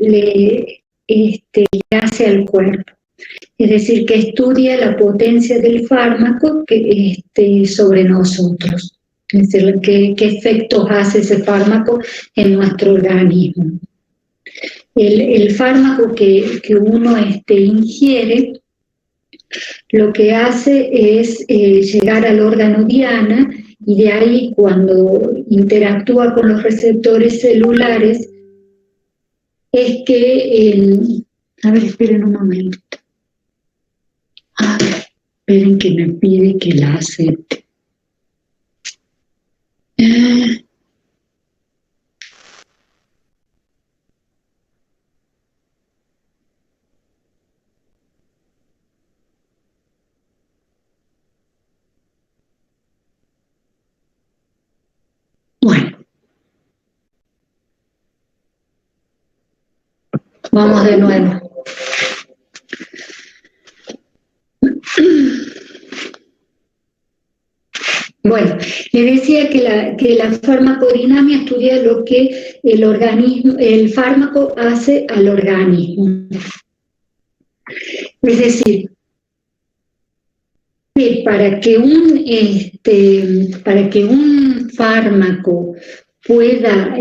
le hace al cuerpo. Es decir, que estudia la potencia del fármaco sobre nosotros. Es decir, qué efectos hace ese fármaco en nuestro organismo. El fármaco que uno ingiere, lo que hace es llegar al órgano diana, y de ahí, cuando interactúa con los receptores celulares, es que... a ver, esperen un momento. A ver, esperen que me pide que la acepte. Bueno. Vamos de nuevo. Bueno, le decía que la farmacodinamia estudia lo que el fármaco hace al organismo. Es decir, que para que un fármaco pueda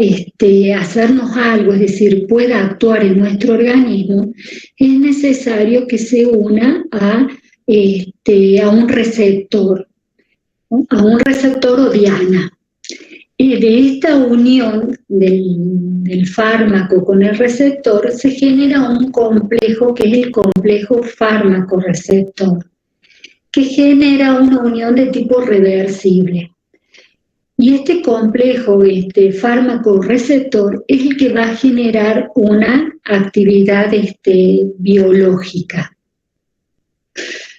hacernos algo, es decir, pueda actuar en nuestro organismo, es necesario que se una a un receptor, ¿no? A un receptor o diana. De esta unión del fármaco con el receptor se genera un complejo que es el complejo fármaco-receptor, que genera una unión de tipo reversible. Y este complejo, fármaco-receptor, es el que va a generar una actividad biológica.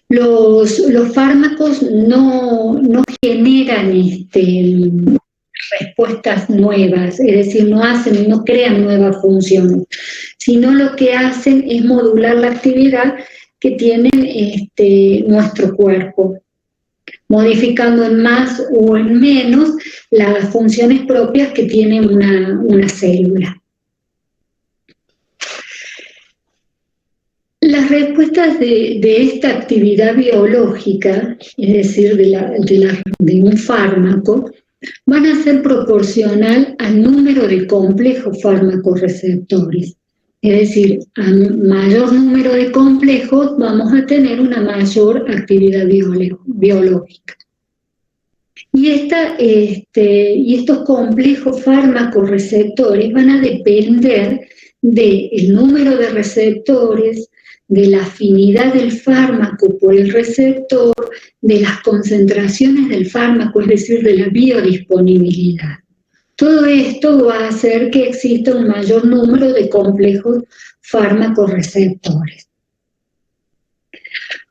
Los fármacos no generan respuestas nuevas, es decir, no crean nuevas funciones, sino lo que hacen es modular la actividad que tiene nuestro cuerpo, modificando en más o en menos las funciones propias que tiene una célula. Las respuestas de esta actividad biológica, es decir, de un fármaco, van a ser proporcional al número de complejos fármaco-receptores. Es decir, a mayor número de complejos vamos a tener una mayor actividad biológica. Y estos complejos fármaco-receptores van a depender del número de receptores, de la afinidad del fármaco por el receptor, de las concentraciones del fármaco, es decir, de la biodisponibilidad. Todo esto va a hacer que exista un mayor número de complejos fármaco-receptores.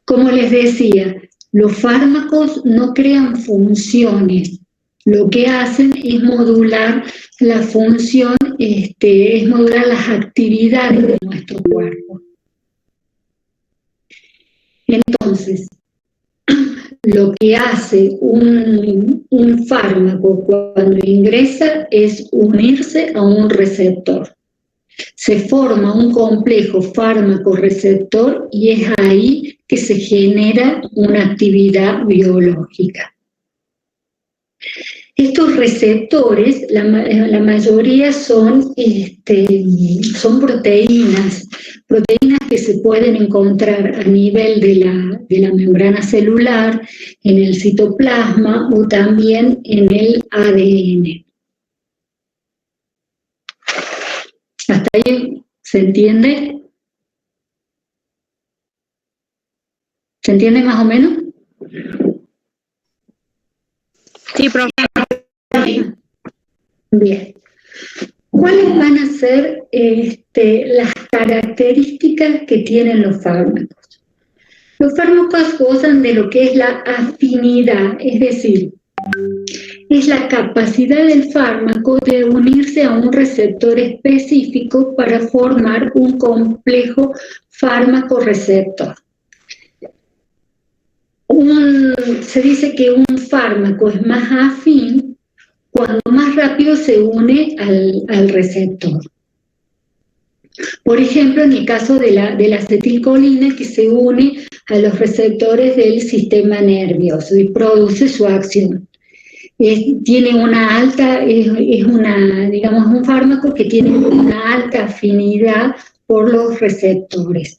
Como les decía, los fármacos no crean funciones, lo que hacen es modular la función, es modular las actividades de nuestro cuerpo. Entonces, lo que hace un fármaco cuando ingresa es unirse a un receptor. Se forma un complejo fármaco-receptor y es ahí que se genera una actividad biológica. Estos receptores, la mayoría son proteínas que se pueden encontrar a nivel de la membrana celular, en el citoplasma o también en el ADN. ¿Hasta ahí se entiende? ¿Se entiende más o menos? Sí, profe. Bien. ¿Cuáles van a ser las características que tienen los fármacos? Los fármacos gozan de lo que es la afinidad, es decir, es la capacidad del fármaco de unirse a un receptor específico para formar un complejo fármaco-receptor. Se dice que un fármaco es más afín cuando más rápido se une al receptor. Por Por ejemplo, en el caso de la acetilcolina, que se une a los receptores del sistema nervioso y produce su acción. Tiene una alta, es una, digamos, un fármaco que tiene una alta afinidad por los receptores.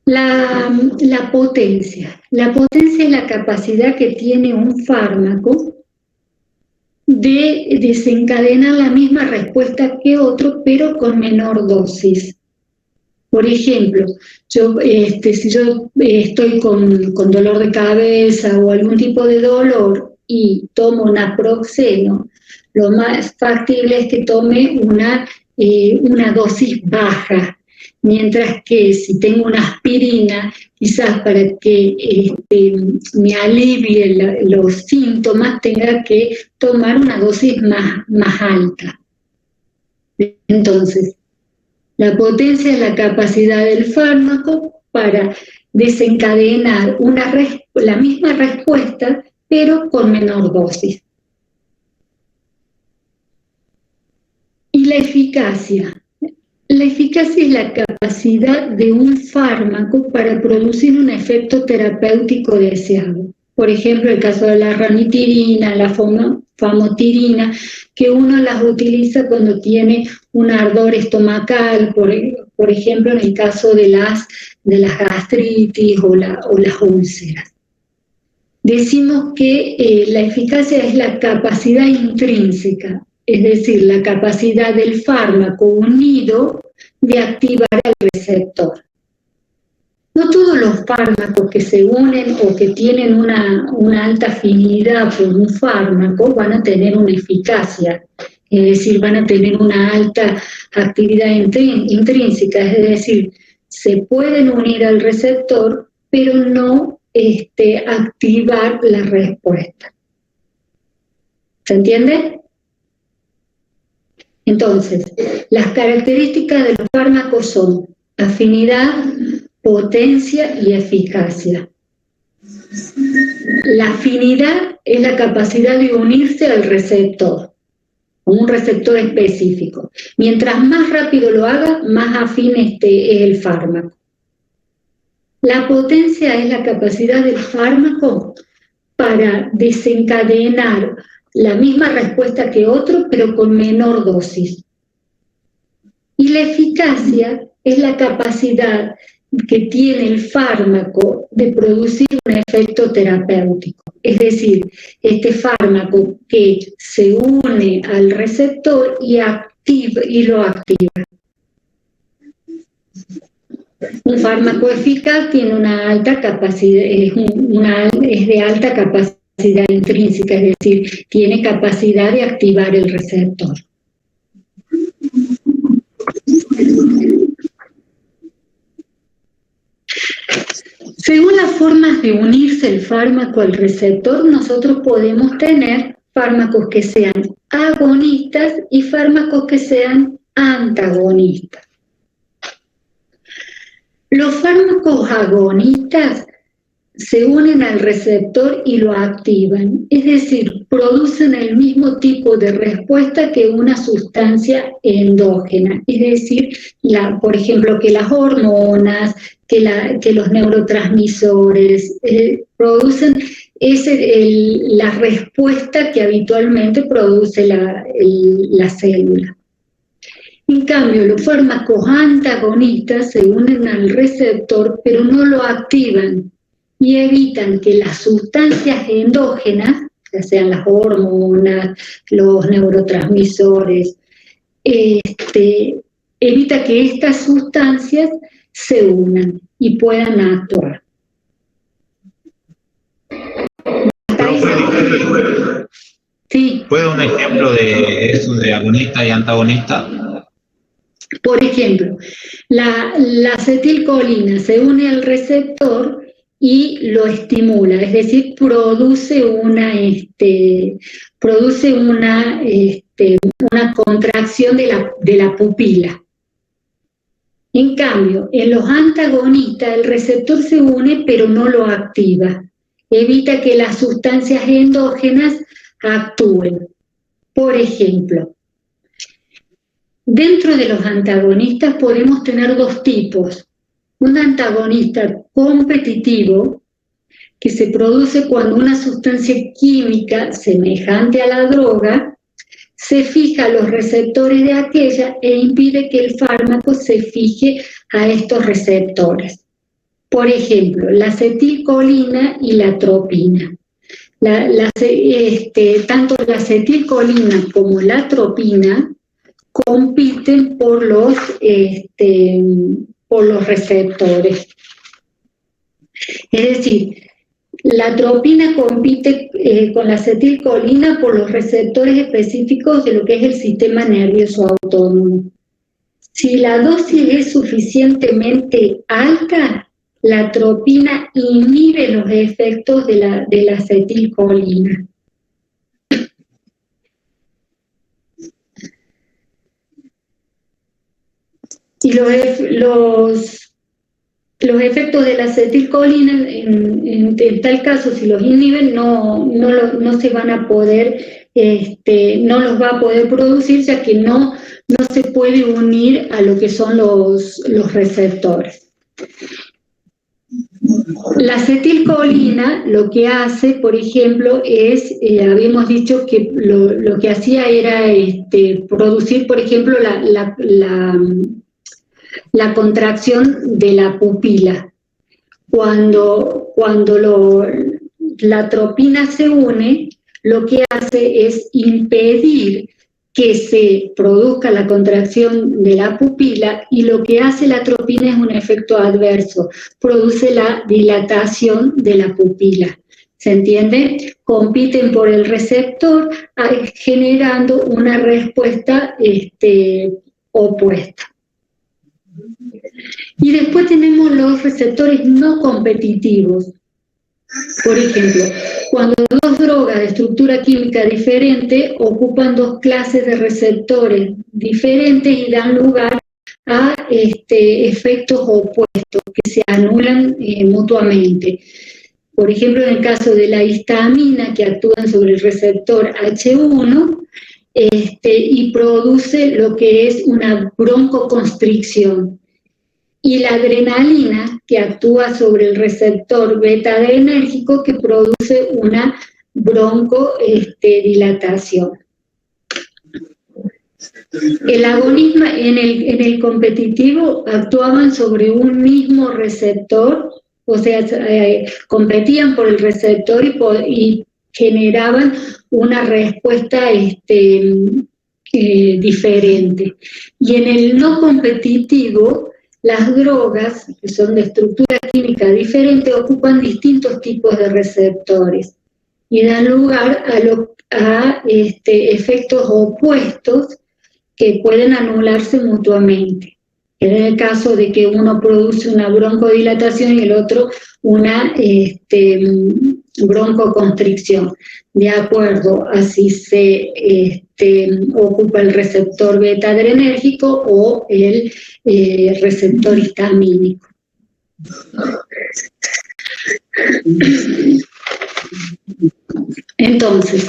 La potencia. La potencia es la capacidad que tiene un fármaco de desencadenar la misma respuesta que otro, pero con menor dosis. Por ejemplo, si yo estoy con dolor de cabeza o algún tipo de dolor y tomo naproxeno, lo más factible es que tome una dosis baja, mientras que si tengo una aspirina, quizás para que me alivie los síntomas, tenga que tomar una dosis más alta. Entonces, la potencia es la capacidad del fármaco para desencadenar la misma respuesta, pero con menor dosis. Y la eficacia. La eficacia es la capacidad de un fármaco para producir un efecto terapéutico deseado. Por ejemplo, el caso de la ramitirina, la famotirina, que uno las utiliza cuando tiene un ardor estomacal, por ejemplo, en el caso de las gastritis o las úlceras. Decimos que la eficacia es la capacidad intrínseca, es decir, la capacidad del fármaco unido de activar el receptor. No todos los fármacos que se unen o que tienen una alta afinidad por un fármaco van a tener una eficacia, es decir, van a tener una alta actividad intrínseca, es decir, se pueden unir al receptor, pero no activar la respuesta. ¿Se entiende? Entonces, las características de los fármacos son afinidad, potencia y eficacia. La afinidad es la capacidad de unirse al receptor, a un receptor específico. Mientras más rápido lo haga, más afín es el fármaco. La potencia es la capacidad del fármaco para desencadenar la misma respuesta que otro, pero con menor dosis. Y la eficacia es la capacidad que tiene el fármaco de producir un efecto terapéutico. Es decir, este fármaco que se une al receptor y lo activa. Un fármaco eficaz tiene una alta capacidad, es de alta capacidad intrínseca, es decir, tiene capacidad de activar el receptor. Según las formas de unirse el fármaco al receptor, nosotros podemos tener fármacos que sean agonistas y fármacos que sean antagonistas. Los fármacos agonistas se unen al receptor y lo activan, es decir, producen el mismo tipo de respuesta que una sustancia endógena, es decir, por ejemplo, que las hormonas, que los neurotransmisores producen la respuesta que habitualmente produce la célula. En cambio, los fármacos antagonistas se unen al receptor, pero no lo activan y evitan que las sustancias endógenas, ya sean las hormonas, los neurotransmisores, evita que estas sustancias se unan y puedan actuar. Sí. ¿Puede un ejemplo de eso de agonista y antagonista? Por ejemplo, la acetilcolina se une al receptor y lo estimula, es decir, produce una contracción de la pupila. En cambio, en los antagonistas el receptor se une pero no lo activa, evita que las sustancias endógenas actúen. Por ejemplo, Dentro de los antagonistas podemos tener dos tipos. Un antagonista competitivo, que se produce cuando una sustancia química semejante a la droga se fija a los receptores de aquella e impide que el fármaco se fije a estos receptores. Por ejemplo, la acetilcolina y la atropina. Tanto la acetilcolina como la atropina compiten por los receptores. Es decir, la atropina compite con la acetilcolina por los receptores específicos de lo que es el sistema nervioso autónomo. Si la dosis es suficientemente alta, la atropina inhibe los efectos de la acetilcolina. Y los efectos de la acetilcolina, en tal caso, si los inhiben, no se van a poder, no los va a poder producir, ya que no se puede unir a lo que son los receptores. La acetilcolina lo que hace, por ejemplo, es, habíamos dicho que lo que hacía era producir, por ejemplo, la contracción de la pupila. Cuando la atropina se une, lo que hace es impedir que se produzca la contracción de la pupila, y lo que hace la atropina es un efecto adverso, produce la dilatación de la pupila. ¿Se entiende? Compiten por el receptor, generando una respuesta opuesta. Y después tenemos los receptores no competitivos. Por ejemplo, cuando dos drogas de estructura química diferente ocupan dos clases de receptores diferentes y dan lugar a efectos opuestos que se anulan mutuamente. Por ejemplo, en el caso de la histamina, que actúan sobre el receptor H1 y produce lo que es una broncoconstricción. Y la adrenalina, que actúa sobre el receptor beta-adrenérgico, que produce una broncodilatación. El agonismo en el competitivo actuaban sobre un mismo receptor, o sea, competían por el receptor y generaban una respuesta diferente. Y en el no competitivo, las drogas, que son de estructura química diferente, ocupan distintos tipos de receptores y dan lugar a efectos opuestos que pueden anularse mutuamente. En el caso de que uno produce una broncodilatación y el otro una broncoconstricción, de acuerdo a si se ocupa el receptor beta-adrenérgico o el receptor histamínico. Entonces,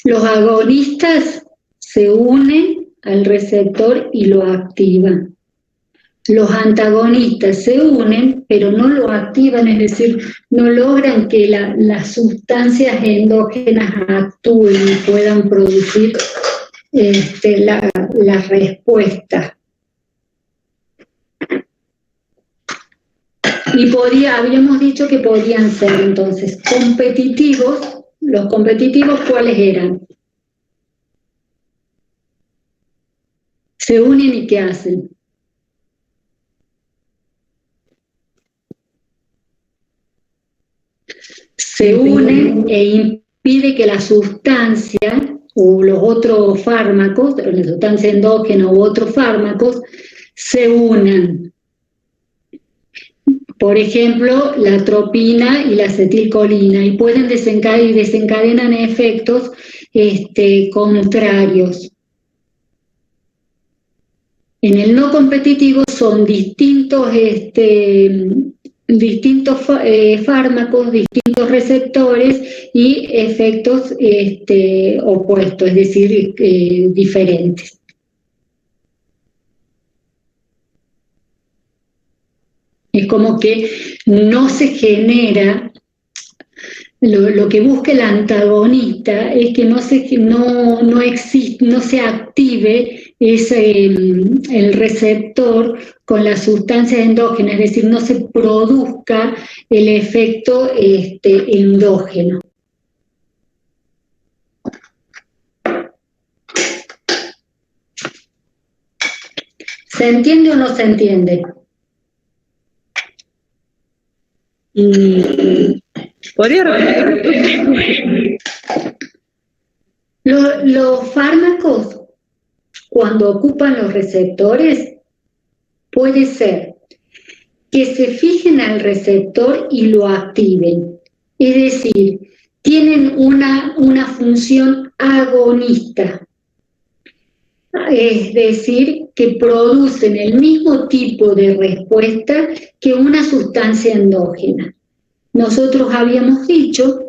los agonistas se unen al receptor y lo activan. Los antagonistas se unen, pero no lo activan, es decir, no logran que las sustancias endógenas actúen y puedan producir la respuesta. Y habíamos dicho que podían ser entonces competitivos. Los competitivos, ¿cuáles eran? Se unen y ¿qué hacen? Se unen e impide que la sustancia o los otros fármacos, la sustancia endógena u otros fármacos, se unan. Por ejemplo, la atropina y la acetilcolina, y pueden desencadenan efectos contrarios. En el no competitivo son distintos fármacos, distintos receptores y efectos opuestos, es decir, diferentes. Es como que no se genera, lo que busca el antagonista es que no se active el receptor con las sustancias endógenas, es decir, no se produzca el efecto endógeno. ¿Se entiende o no se entiende? ¿Podría repetir? Los fármacos, cuando ocupan los receptores, puede ser que se fijen al receptor y lo activen. Es decir, tienen una función agonista. Es decir, que producen el mismo tipo de respuesta que una sustancia endógena. Nosotros habíamos dicho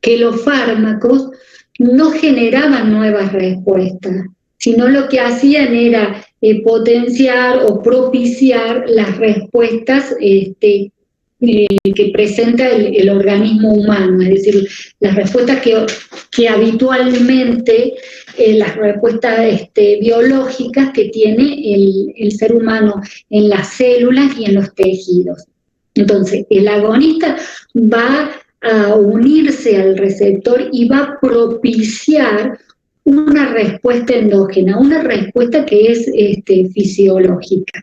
que los fármacos no generaban nuevas respuestas, sino lo que hacían era potenciar o propiciar las respuestas que presenta el organismo humano, es decir, las respuestas que habitualmente, las respuestas biológicas que tiene el ser humano en las células y en los tejidos. Entonces, el agonista va a unirse al receptor y va a propiciar una respuesta endógena, una respuesta que es fisiológica.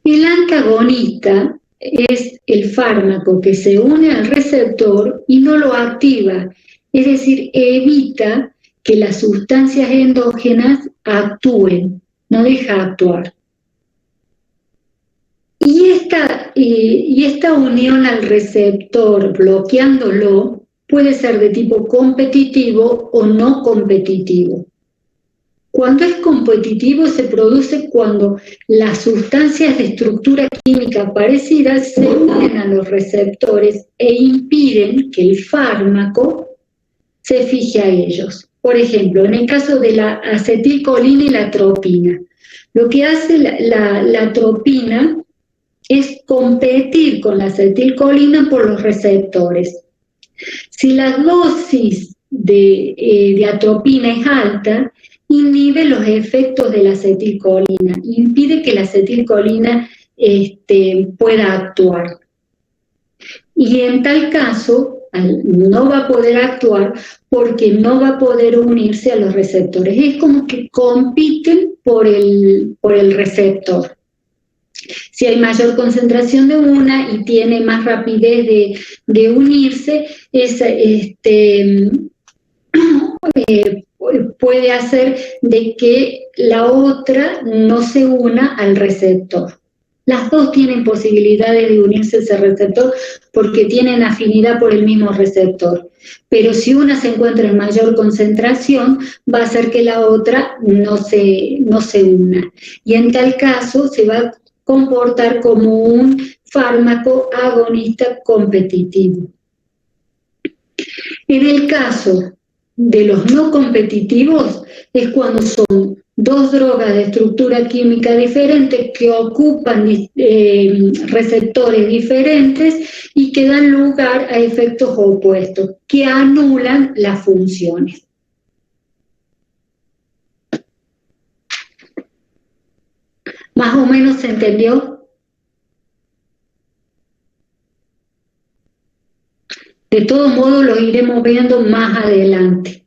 El antagonista es el fármaco que se une al receptor y no lo activa, es decir, evita que las sustancias endógenas actúen, no deja actuar. Y esta unión al receptor, bloqueándolo, puede ser de tipo competitivo o no competitivo. Cuando es competitivo se produce cuando las sustancias de estructura química parecida se unen a los receptores e impiden que el fármaco se fije a ellos. Por ejemplo, en el caso de la acetilcolina y la atropina, lo que hace la atropina es competir con la acetilcolina por los receptores. Si la dosis de atropina es alta, inhibe los efectos de la acetilcolina, impide que la acetilcolina pueda actuar. Y en tal caso, no va a poder actuar porque no va a poder unirse a los receptores. Es como que compiten por el receptor. Si hay mayor concentración de una y tiene más rapidez de unirse, puede hacer de que la otra no se una al receptor. Las dos tienen posibilidades de unirse a ese receptor porque tienen afinidad por el mismo receptor. Pero si una se encuentra en mayor concentración, va a hacer que la otra no se una. Y en tal caso se va a comportar como un fármaco agonista competitivo. En el caso de los no competitivos es cuando son dos drogas de estructura química diferente que ocupan receptores diferentes y que dan lugar a efectos opuestos, que anulan las funciones. ¿Más o menos se entendió? De todos modos, lo iremos viendo más adelante.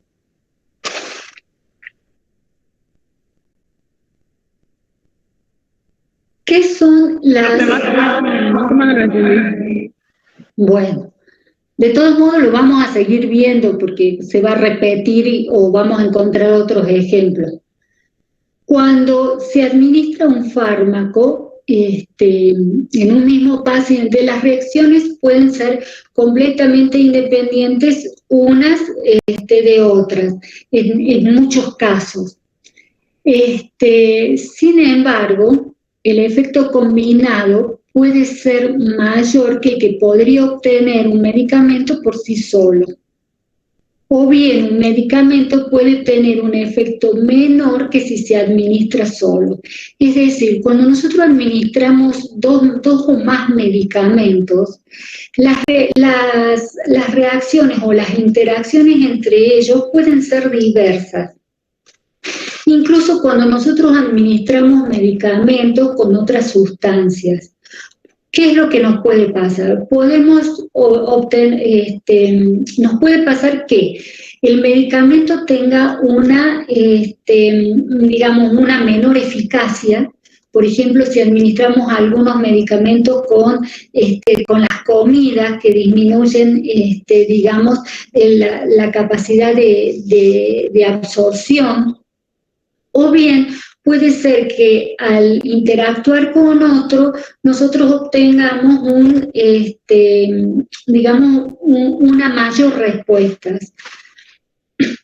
¿Qué son las...? Bueno, de todos modos lo vamos a seguir viendo porque se va a repetir o vamos a encontrar otros ejemplos. Cuando se administra un fármaco en un mismo paciente, las reacciones pueden ser completamente independientes unas de otras, en muchos casos. Sin embargo, el efecto combinado puede ser mayor que el que podría obtener un medicamento por sí solo. O bien un medicamento puede tener un efecto menor que si se administra solo. Es decir, cuando nosotros administramos dos o más medicamentos, las reacciones o las interacciones entre ellos pueden ser diversas. Incluso cuando nosotros administramos medicamentos con otras sustancias. ¿Qué es lo que nos puede pasar? Nos puede pasar que el medicamento tenga digamos, una menor eficacia. Por ejemplo, si administramos algunos medicamentos con las comidas que disminuyen, digamos, la capacidad de absorción, o bien puede ser que al interactuar con otro, nosotros obtengamos digamos, una mayor respuesta.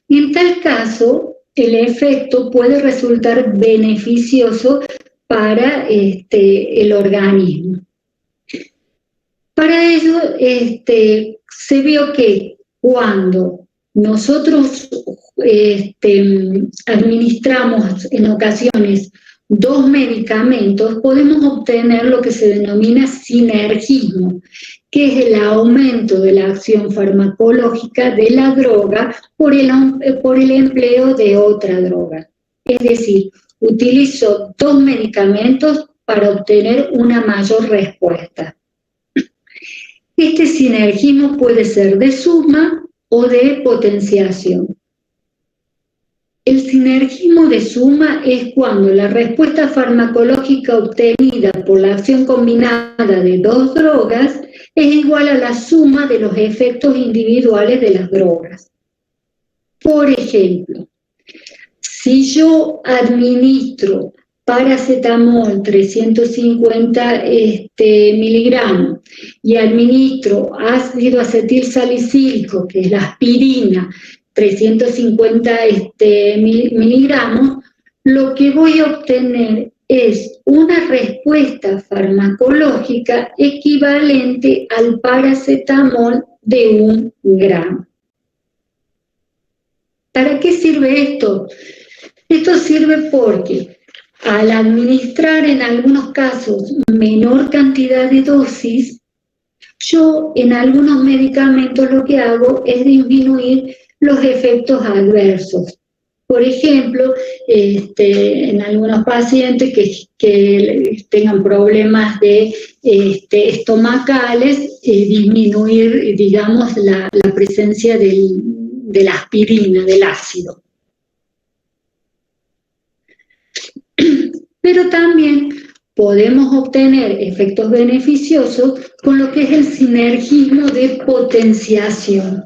En tal caso, el efecto puede resultar beneficioso para el organismo. Para ello, se vio que cuando nosotros administramos en ocasiones dos medicamentos, podemos obtener lo que se denomina sinergismo, que es el aumento de la acción farmacológica de la droga por el empleo de otra droga. Es decir, utilizo dos medicamentos para obtener una mayor respuesta. Este sinergismo puede ser de suma o de potenciación. El sinergismo de suma es cuando la respuesta farmacológica obtenida por la acción combinada de dos drogas es igual a la suma de los efectos individuales de las drogas. Por ejemplo, si yo administro paracetamol 350 miligramos y administro ácido acetilsalicílico, que es la aspirina, 350 miligramos, lo que voy a obtener es una respuesta farmacológica equivalente al paracetamol de 1 gramo. ¿Para qué sirve esto? Esto sirve porque al administrar en algunos casos menor cantidad de dosis, yo en algunos medicamentos lo que hago es disminuir los efectos adversos. Por ejemplo, en algunos pacientes que tengan problemas estomacales, disminuir, digamos, la presencia de la aspirina, del ácido. Pero también podemos obtener efectos beneficiosos con lo que es el sinergismo de potenciación,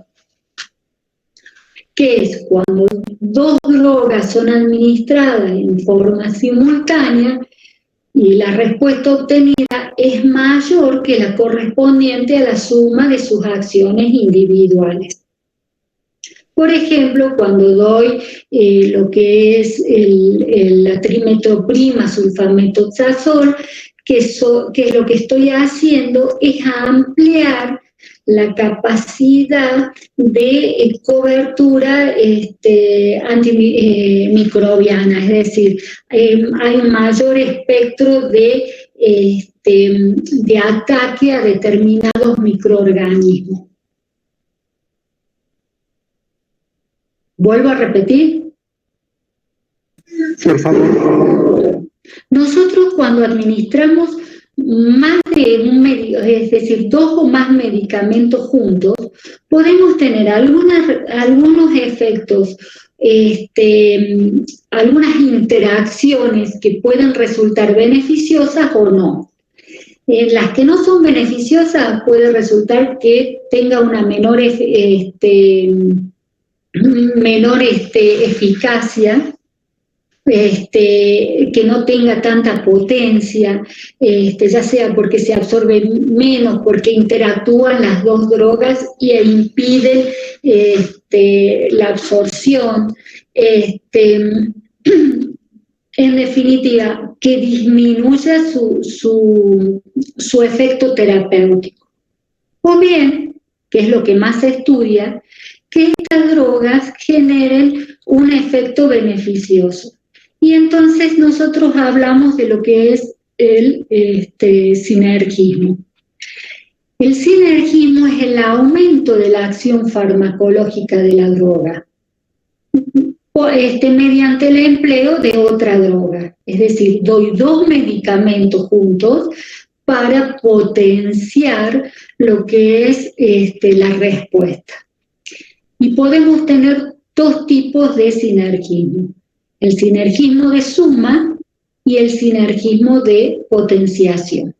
que es cuando dos drogas son administradas en forma simultánea y la respuesta obtenida es mayor que la correspondiente a la suma de sus acciones individuales. Por ejemplo, cuando doy lo que es la trimetoprima sulfametoxazol, que lo que estoy haciendo es ampliar la capacidad de cobertura antimicrobiana, es decir, hay un mayor espectro de ataque a determinados microorganismos. ¿Vuelvo a repetir? Por favor. Nosotros cuando administramos más de un medicamento, es decir, dos o más medicamentos juntos, podemos tener algunos efectos, algunas interacciones que pueden resultar beneficiosas o no. Las que no son beneficiosas puede resultar que tenga una menor eficacia, que no tenga tanta potencia, ya sea porque se absorbe menos, porque interactúan las dos drogas e impiden la absorción. En definitiva, que disminuya su efecto terapéutico. O bien, que es lo que más se estudia, que estas drogas generen un efecto beneficioso. Y entonces nosotros hablamos de lo que es el sinergismo. El sinergismo es el aumento de la acción farmacológica de la droga mediante el empleo de otra droga. Es decir, doy dos medicamentos juntos para potenciar lo que es la respuesta. Y podemos tener dos tipos de sinergismo. El sinergismo de suma y el sinergismo de potenciación.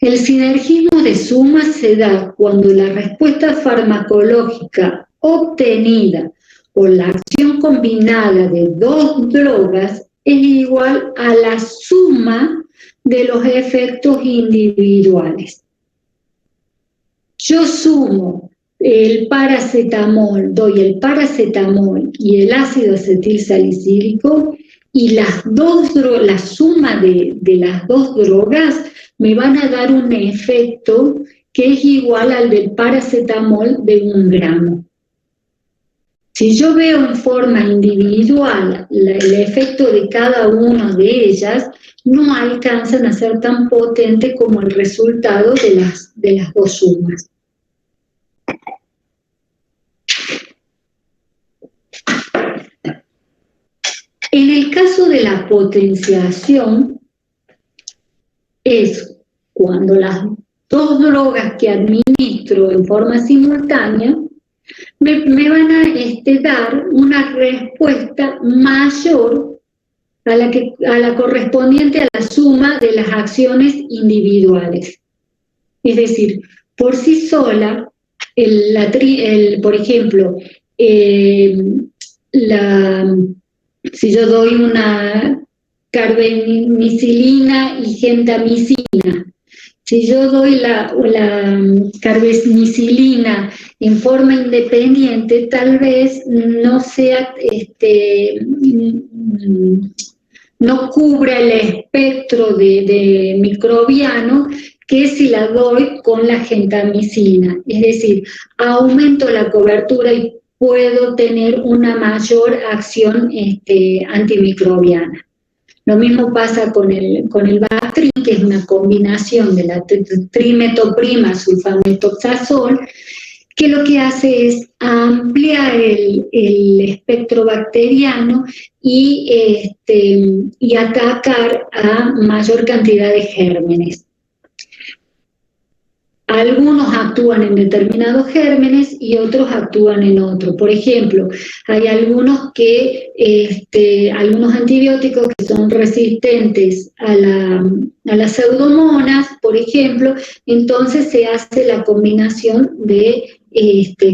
El sinergismo de suma se da cuando la respuesta farmacológica obtenida por la acción combinada de dos drogas es igual a la suma de los efectos individuales. Yo sumo el paracetamol, doy el paracetamol y el ácido acetilsalicílico y la suma de las dos drogas me van a dar un efecto que es igual al del paracetamol de 1 gramo. Si yo veo en forma individual el efecto de cada una de ellas, no alcanzan a ser tan potente como el resultado de las dos sumas. En el caso de la potenciación, es cuando las dos drogas que administro en forma simultánea me van a dar una respuesta mayor a la correspondiente a la suma de las acciones individuales. Es decir, por sí sola, por ejemplo, si yo doy una carbenicilina y gentamicina, si yo doy la carbenicilina en forma independiente, tal vez no sea, no cubra el espectro de microbiano que si la doy con la gentamicina. Es decir, aumento la cobertura y puedo tener una mayor acción antimicrobiana. Lo mismo pasa con el Bactrim, que es una combinación de la trimetoprima sulfametoxazol, que lo que hace es ampliar el espectro bacteriano y atacar a mayor cantidad de gérmenes. Algunos actúan en determinados gérmenes y otros actúan en otros. Por ejemplo, hay algunos antibióticos que son resistentes a las pseudomonas, por ejemplo, entonces se hace la combinación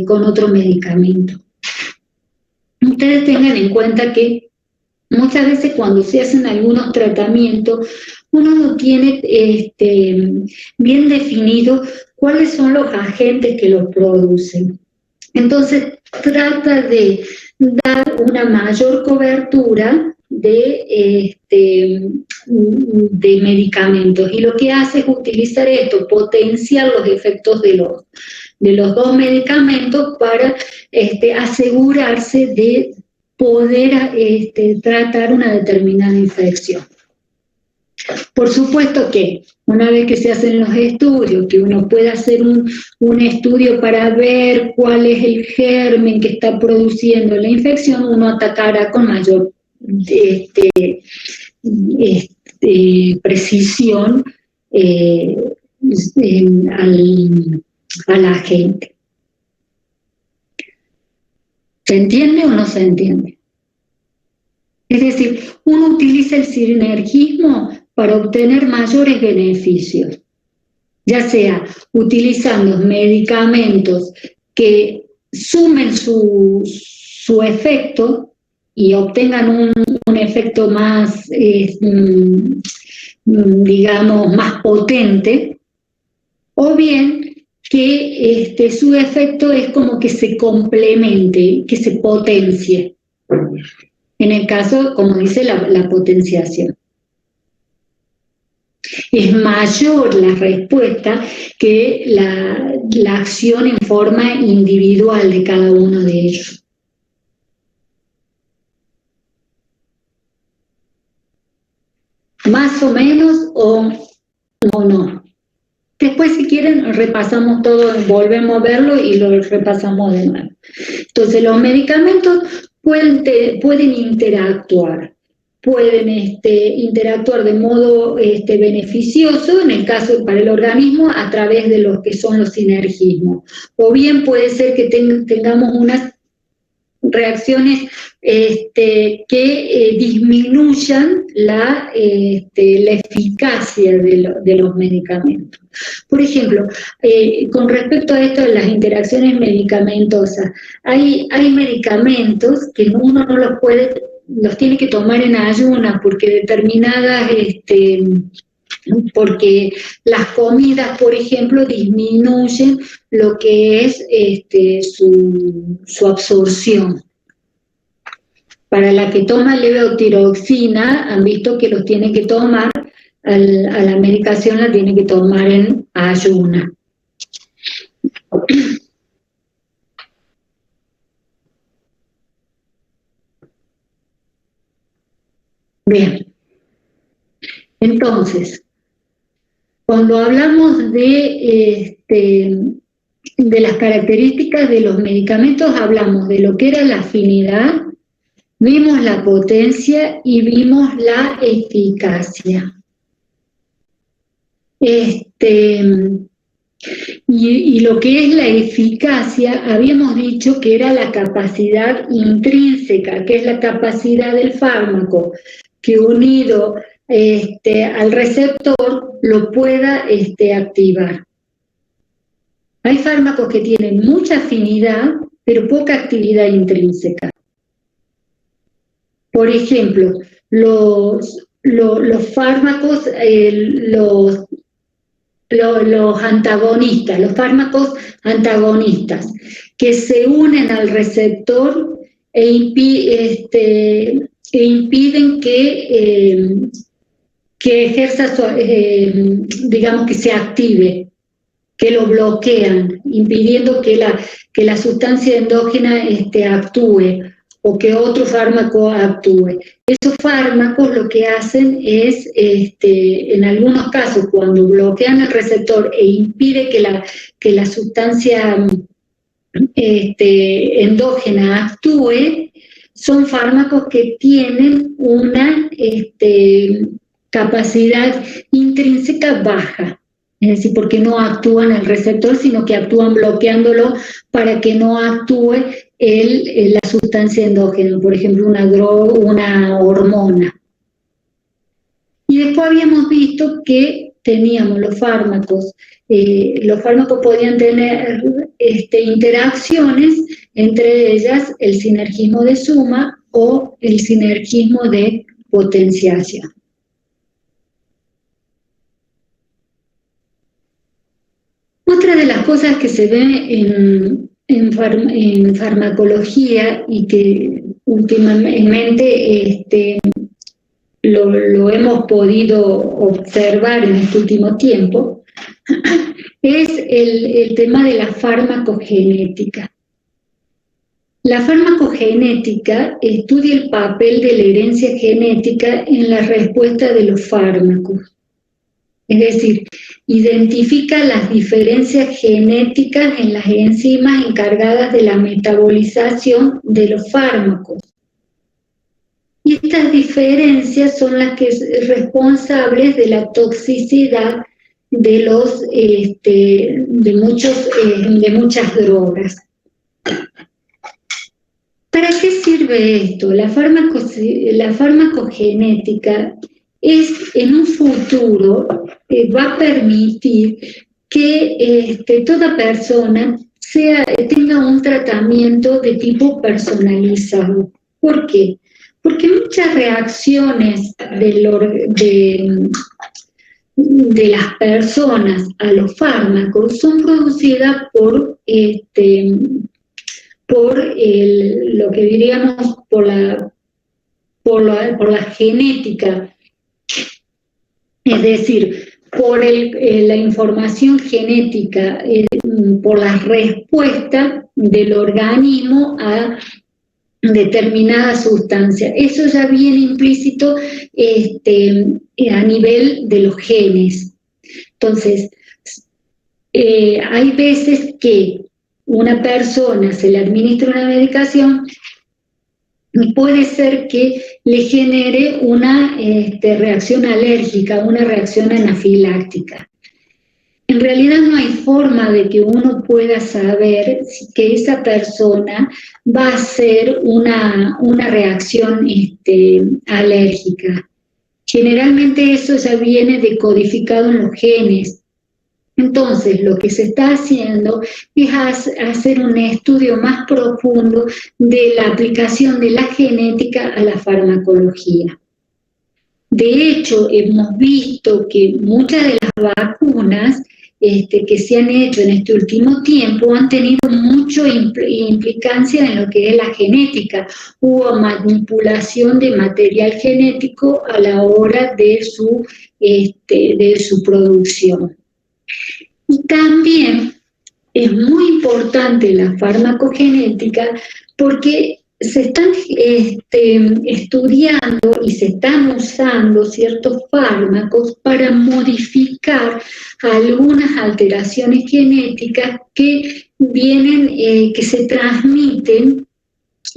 con otro medicamento. Ustedes tengan en cuenta que muchas veces cuando se hacen algunos tratamientos, uno no tiene bien definido cuáles son los agentes que los producen. Entonces, trata de dar una mayor cobertura de medicamentos. Y lo que hace es utilizar esto, potenciar los efectos de los dos medicamentos para asegurarse de poder tratar una determinada infección. Por supuesto que una vez que se hacen los estudios, que uno puede hacer un estudio para ver cuál es el germen que está produciendo la infección, uno atacará con mayor precisión al agente. ¿Se entiende o no se entiende? Es decir, uno utiliza el sinergismo para obtener mayores beneficios, ya sea utilizando medicamentos que sumen su efecto y obtengan un efecto más, digamos, más potente, o bien que su efecto es como que se complemente, que se potencie. En el caso, como dice, la potenciación. Es mayor la respuesta que la acción en forma individual de cada uno de ellos. Más o menos o no. Después, si quieren, repasamos todo, volvemos a verlo y lo repasamos de nuevo. Entonces, los medicamentos pueden interactuar. Pueden interactuar de modo beneficioso, en el caso para el organismo, a través de lo que son los sinergismos. O bien puede ser que tengamos unas reacciones que disminuyan la eficacia de los medicamentos. Por ejemplo, con respecto a esto de las interacciones medicamentosas, hay medicamentos que uno no los tiene que tomar en ayunas porque porque las comidas, por ejemplo, disminuyen lo que es su absorción. Para la que toma levotiroxina, han visto que los tiene que tomar, a la medicación la tiene que tomar en ayuna. Bien. Entonces, cuando hablamos de las características de los medicamentos, hablamos de lo que era la afinidad, vimos la potencia y vimos la eficacia. Y lo que es la eficacia, habíamos dicho que era la capacidad intrínseca, que es la capacidad del fármaco, que unido al receptor lo pueda activar. Hay fármacos que tienen mucha afinidad, pero poca actividad intrínseca. Por ejemplo, los fármacos, los antagonistas, los fármacos antagonistas, que se unen al receptor e impiden que ejerza, digamos, que se active, que lo bloquean, impidiendo que la sustancia endógena actúe o que otro fármaco actúe. Esos fármacos lo que hacen es, en algunos casos, cuando bloquean el receptor e impide que la sustancia endógena actúe, son fármacos que tienen una capacidad intrínseca baja. Es decir, porque no actúan al receptor, sino que actúan bloqueándolo para que no actúe la sustancia endógena, por ejemplo, una droga, una hormona. Y después habíamos visto que teníamos los fármacos podían tener interacciones, entre ellas el sinergismo de suma o el sinergismo de potenciación. Otra de las cosas que se ve en farmacología y que últimamente lo hemos podido observar en este último tiempo es el tema de la farmacogenética. La farmacogenética estudia el papel de la herencia genética en la respuesta de los fármacos. Es decir, identifica las diferencias genéticas en las enzimas encargadas de la metabolización de los fármacos. Y estas diferencias son las que son responsables de la toxicidad de muchas drogas. ¿Para qué sirve esto? La farmacogenética en un futuro va a permitir que toda persona tenga un tratamiento de tipo personalizado. ¿Por qué? Porque muchas reacciones de las personas a los fármacos son producidas por lo que diríamos por la genética Es decir, por la información genética, por la respuesta del organismo a determinada sustancia. Eso ya viene implícito a nivel de los genes. Entonces, hay veces que una persona se le administra una medicación y puede ser que le genere una reacción alérgica, una reacción anafiláctica. En realidad no hay forma de que uno pueda saber que esa persona va a hacer una reacción alérgica. Generalmente eso ya viene decodificado en los genes. Entonces, lo que se está haciendo es hacer un estudio más profundo de la aplicación de la genética a la farmacología. De hecho, hemos visto que muchas de las vacunas que se han hecho en este último tiempo han tenido mucha implicancia en lo que es la genética. Hubo manipulación de material genético a la hora de su producción. Y también es muy importante la farmacogenética porque se están estudiando y se están usando ciertos fármacos para modificar algunas alteraciones genéticas que vienen, que se transmiten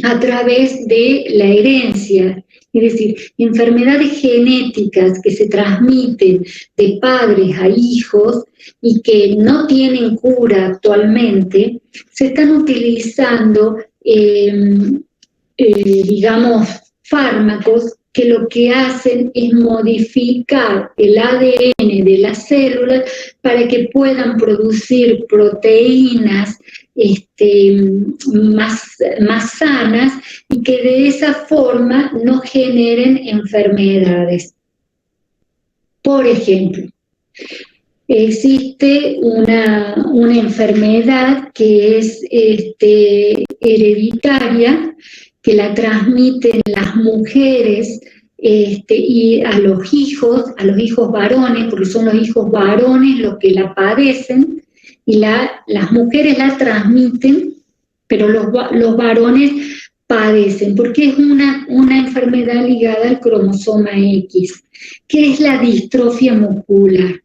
a través de la herencia. Es decir, enfermedades genéticas que se transmiten de padres a hijos y que no tienen cura actualmente, se están utilizando, digamos, fármacos que lo que hacen es modificar el ADN de las células para que puedan producir proteínas más sanas y que de esa forma no generen enfermedades. Por ejemplo, existe una enfermedad que es hereditaria, que la transmiten las mujeres y a los hijos varones, porque son los hijos varones los que la padecen, y las mujeres la transmiten, pero los varones padecen, porque es una enfermedad ligada al cromosoma X, que es la distrofia muscular.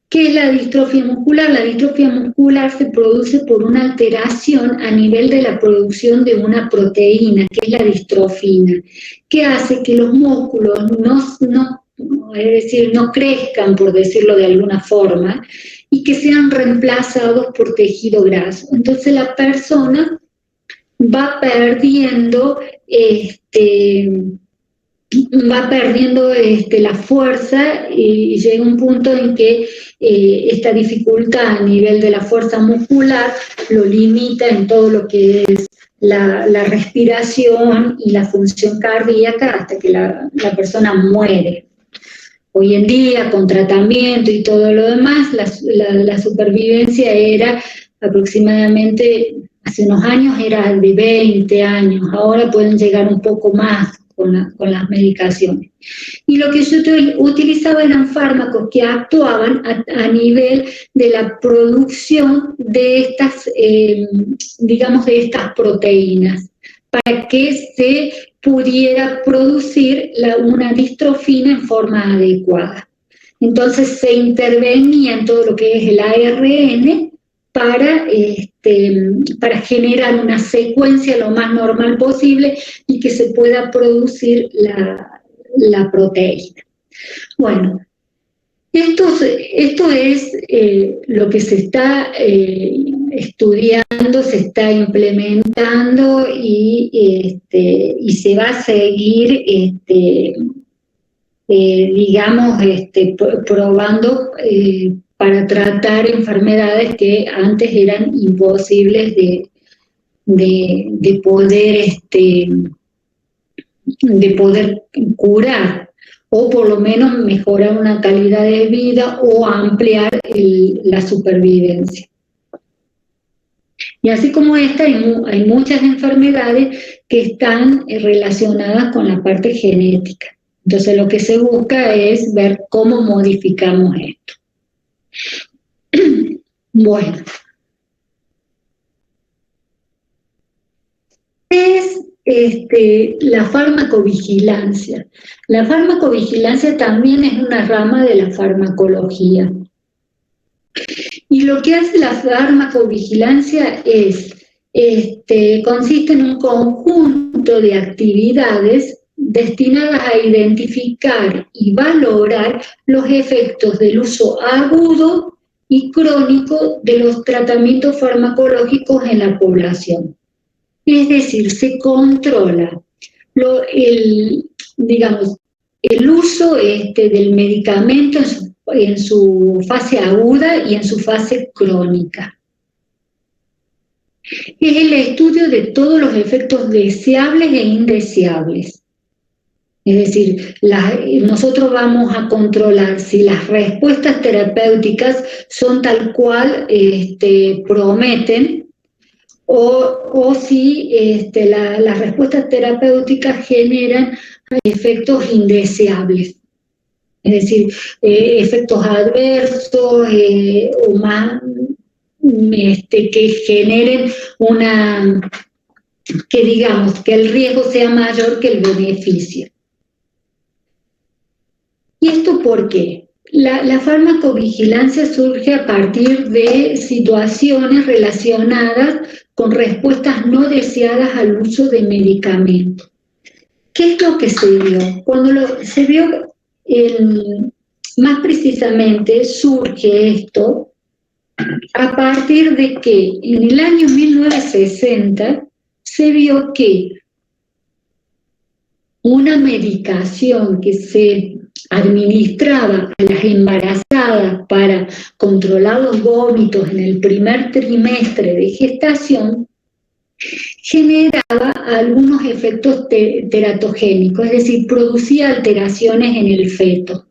¿Qué es la distrofia muscular? La distrofia muscular se produce por una alteración a nivel de la producción de una proteína, que es la distrofina, que hace que los músculos no crezcan, por decirlo de alguna forma, y que sean reemplazados por tejido graso. Entonces la persona va perdiendo la fuerza y llega un punto en que esta dificultad a nivel de la fuerza muscular lo limita en todo lo que es la respiración y la función cardíaca hasta que la persona muere. Hoy en día, con tratamiento y todo lo demás, la supervivencia era aproximadamente, hace unos años era de 20 años, ahora pueden llegar un poco más con las medicaciones. Y lo que yo utilizaba eran fármacos que actuaban a nivel de la producción de estas, de estas proteínas, para que se pudiera producir una distrofina en forma adecuada. Entonces se intervenía en todo lo que es el ARN para generar una secuencia lo más normal posible y que se pueda producir la proteína. Bueno, esto es lo que se está estudiando, se está implementando y se va a seguir, probando para tratar enfermedades que antes eran imposibles de poder curar, o por lo menos mejorar una calidad de vida o ampliar la supervivencia. Y así como esta, hay muchas enfermedades que están relacionadas con la parte genética. Entonces lo que se busca es ver cómo modificamos esto. Bueno. Es la farmacovigilancia. La farmacovigilancia también es una rama de la farmacología. Y lo que hace la farmacovigilancia es, consiste en un conjunto de actividades destinadas a identificar y valorar los efectos del uso agudo y crónico de los tratamientos farmacológicos en la población. Es decir, se controla el uso del medicamento en su fase aguda y en su fase crónica. Es el estudio de todos los efectos deseables e indeseables. Es decir, nosotros vamos a controlar si las respuestas terapéuticas son tal cual prometen, o si las respuestas terapéuticas generan efectos indeseables, es decir, efectos adversos o más que generen que el riesgo sea mayor que el beneficio. ¿Y esto por qué? La farmacovigilancia surge a partir de situaciones relacionadas con respuestas no deseadas al uso de medicamentos. ¿Qué es lo que se vio? Cuando se vio, más precisamente surge esto a partir de que en el año 1960 se vio que una medicación que se administraba a las embarazadas para controlar los vómitos en el primer trimestre de gestación generaba algunos efectos teratogénicos, es decir, producía alteraciones en el feto.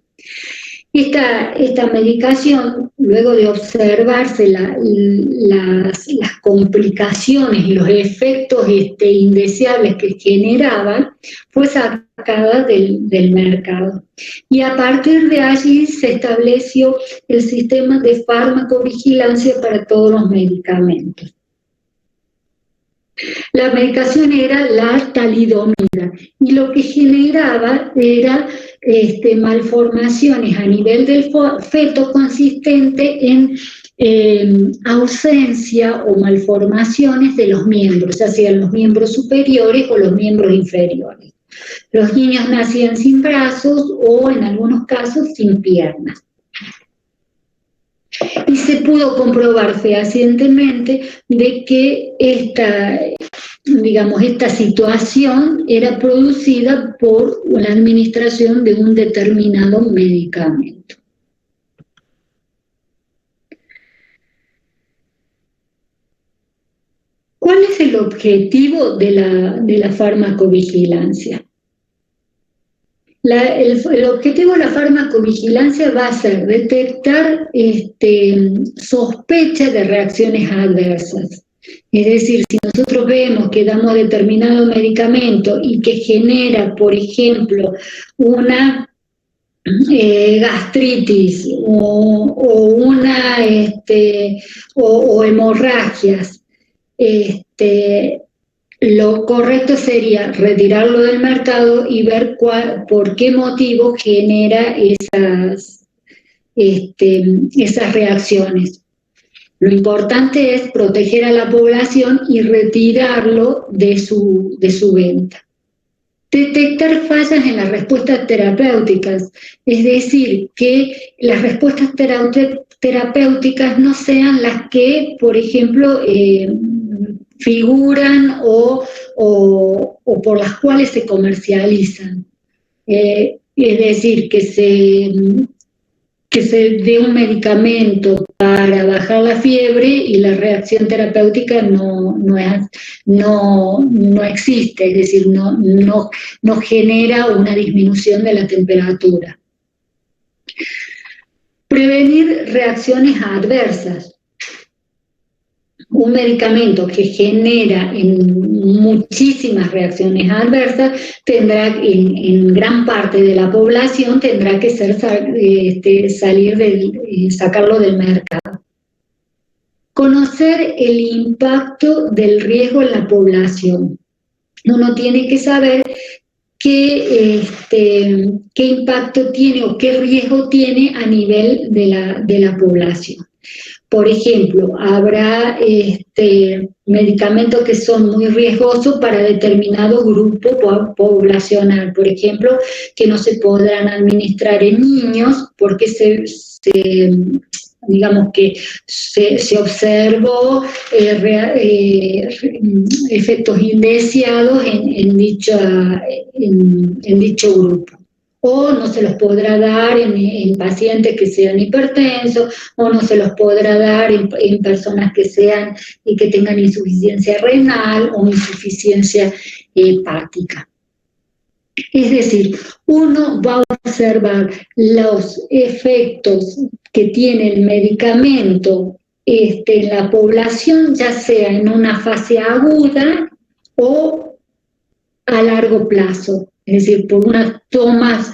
Esta medicación, luego de observarse las complicaciones y los efectos indeseables que generaba, fue sacada del mercado. Y a partir de allí se estableció el sistema de farmacovigilancia para todos los medicamentos. La medicación era la talidomida y lo que generaba era malformaciones a nivel del feto consistente en ausencia o malformaciones de los miembros, ya sean los miembros superiores o los miembros inferiores. Los niños nacían sin brazos o en algunos casos sin piernas. Y se pudo comprobar fehacientemente de que esta situación era producida por la administración de un determinado medicamento. ¿Cuál es el objetivo de la farmacovigilancia? El objetivo de la farmacovigilancia va a ser detectar sospecha de reacciones adversas. Es decir, si nosotros vemos que damos determinado medicamento y que genera, por ejemplo, una gastritis o hemorragias, lo correcto sería retirarlo del mercado y ver por qué motivo genera esas reacciones. Lo importante es proteger a la población y retirarlo de su venta. Detectar fallas en las respuestas terapéuticas, es decir, que las respuestas terapéuticas no sean las que, por ejemplo, figuran o por las cuales se comercializan. Es decir, que se dé un medicamento para bajar la fiebre y la reacción terapéutica no existe, es decir, no genera una disminución de la temperatura. Prevenir reacciones adversas. Un medicamento que genera en muchísimas reacciones adversas, tendrá en gran parte de la población tendrá que ser sacarlo del mercado. Conocer el impacto del riesgo en la población. Uno tiene que saber qué impacto tiene o qué riesgo tiene a nivel de la población. Por ejemplo, habrá medicamentos que son muy riesgosos para determinado grupo poblacional. Por ejemplo, que no se podrán administrar en niños porque digamos que se observó efectos indeseados en dicho grupo. O no se los podrá dar en pacientes que sean hipertensos, o no se los podrá dar en personas que tengan insuficiencia renal o insuficiencia hepática. Es decir, uno va a observar los efectos que tiene el medicamento en la población, ya sea en una fase aguda o a largo plazo, es decir, por unas tomas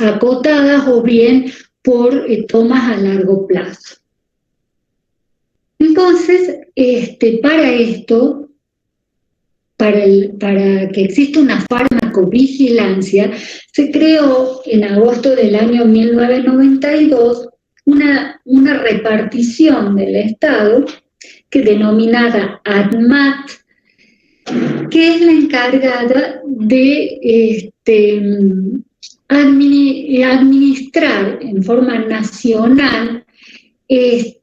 acotadas o bien por tomas a largo plazo. Entonces, para esto, para que exista una farmacovigilancia, se creó en agosto del año 1992 una repartición del Estado denominada ADMAT, que es la encargada de administrar en forma nacional,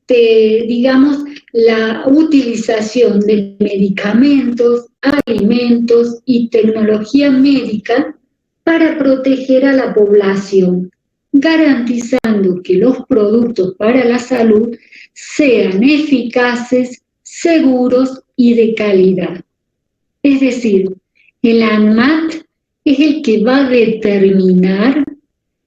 digamos, la utilización de medicamentos, alimentos y tecnología médica para proteger a la población, garantizando que los productos para la salud sean eficaces, seguros y de calidad. Es decir, el ANMAT es el que va a determinar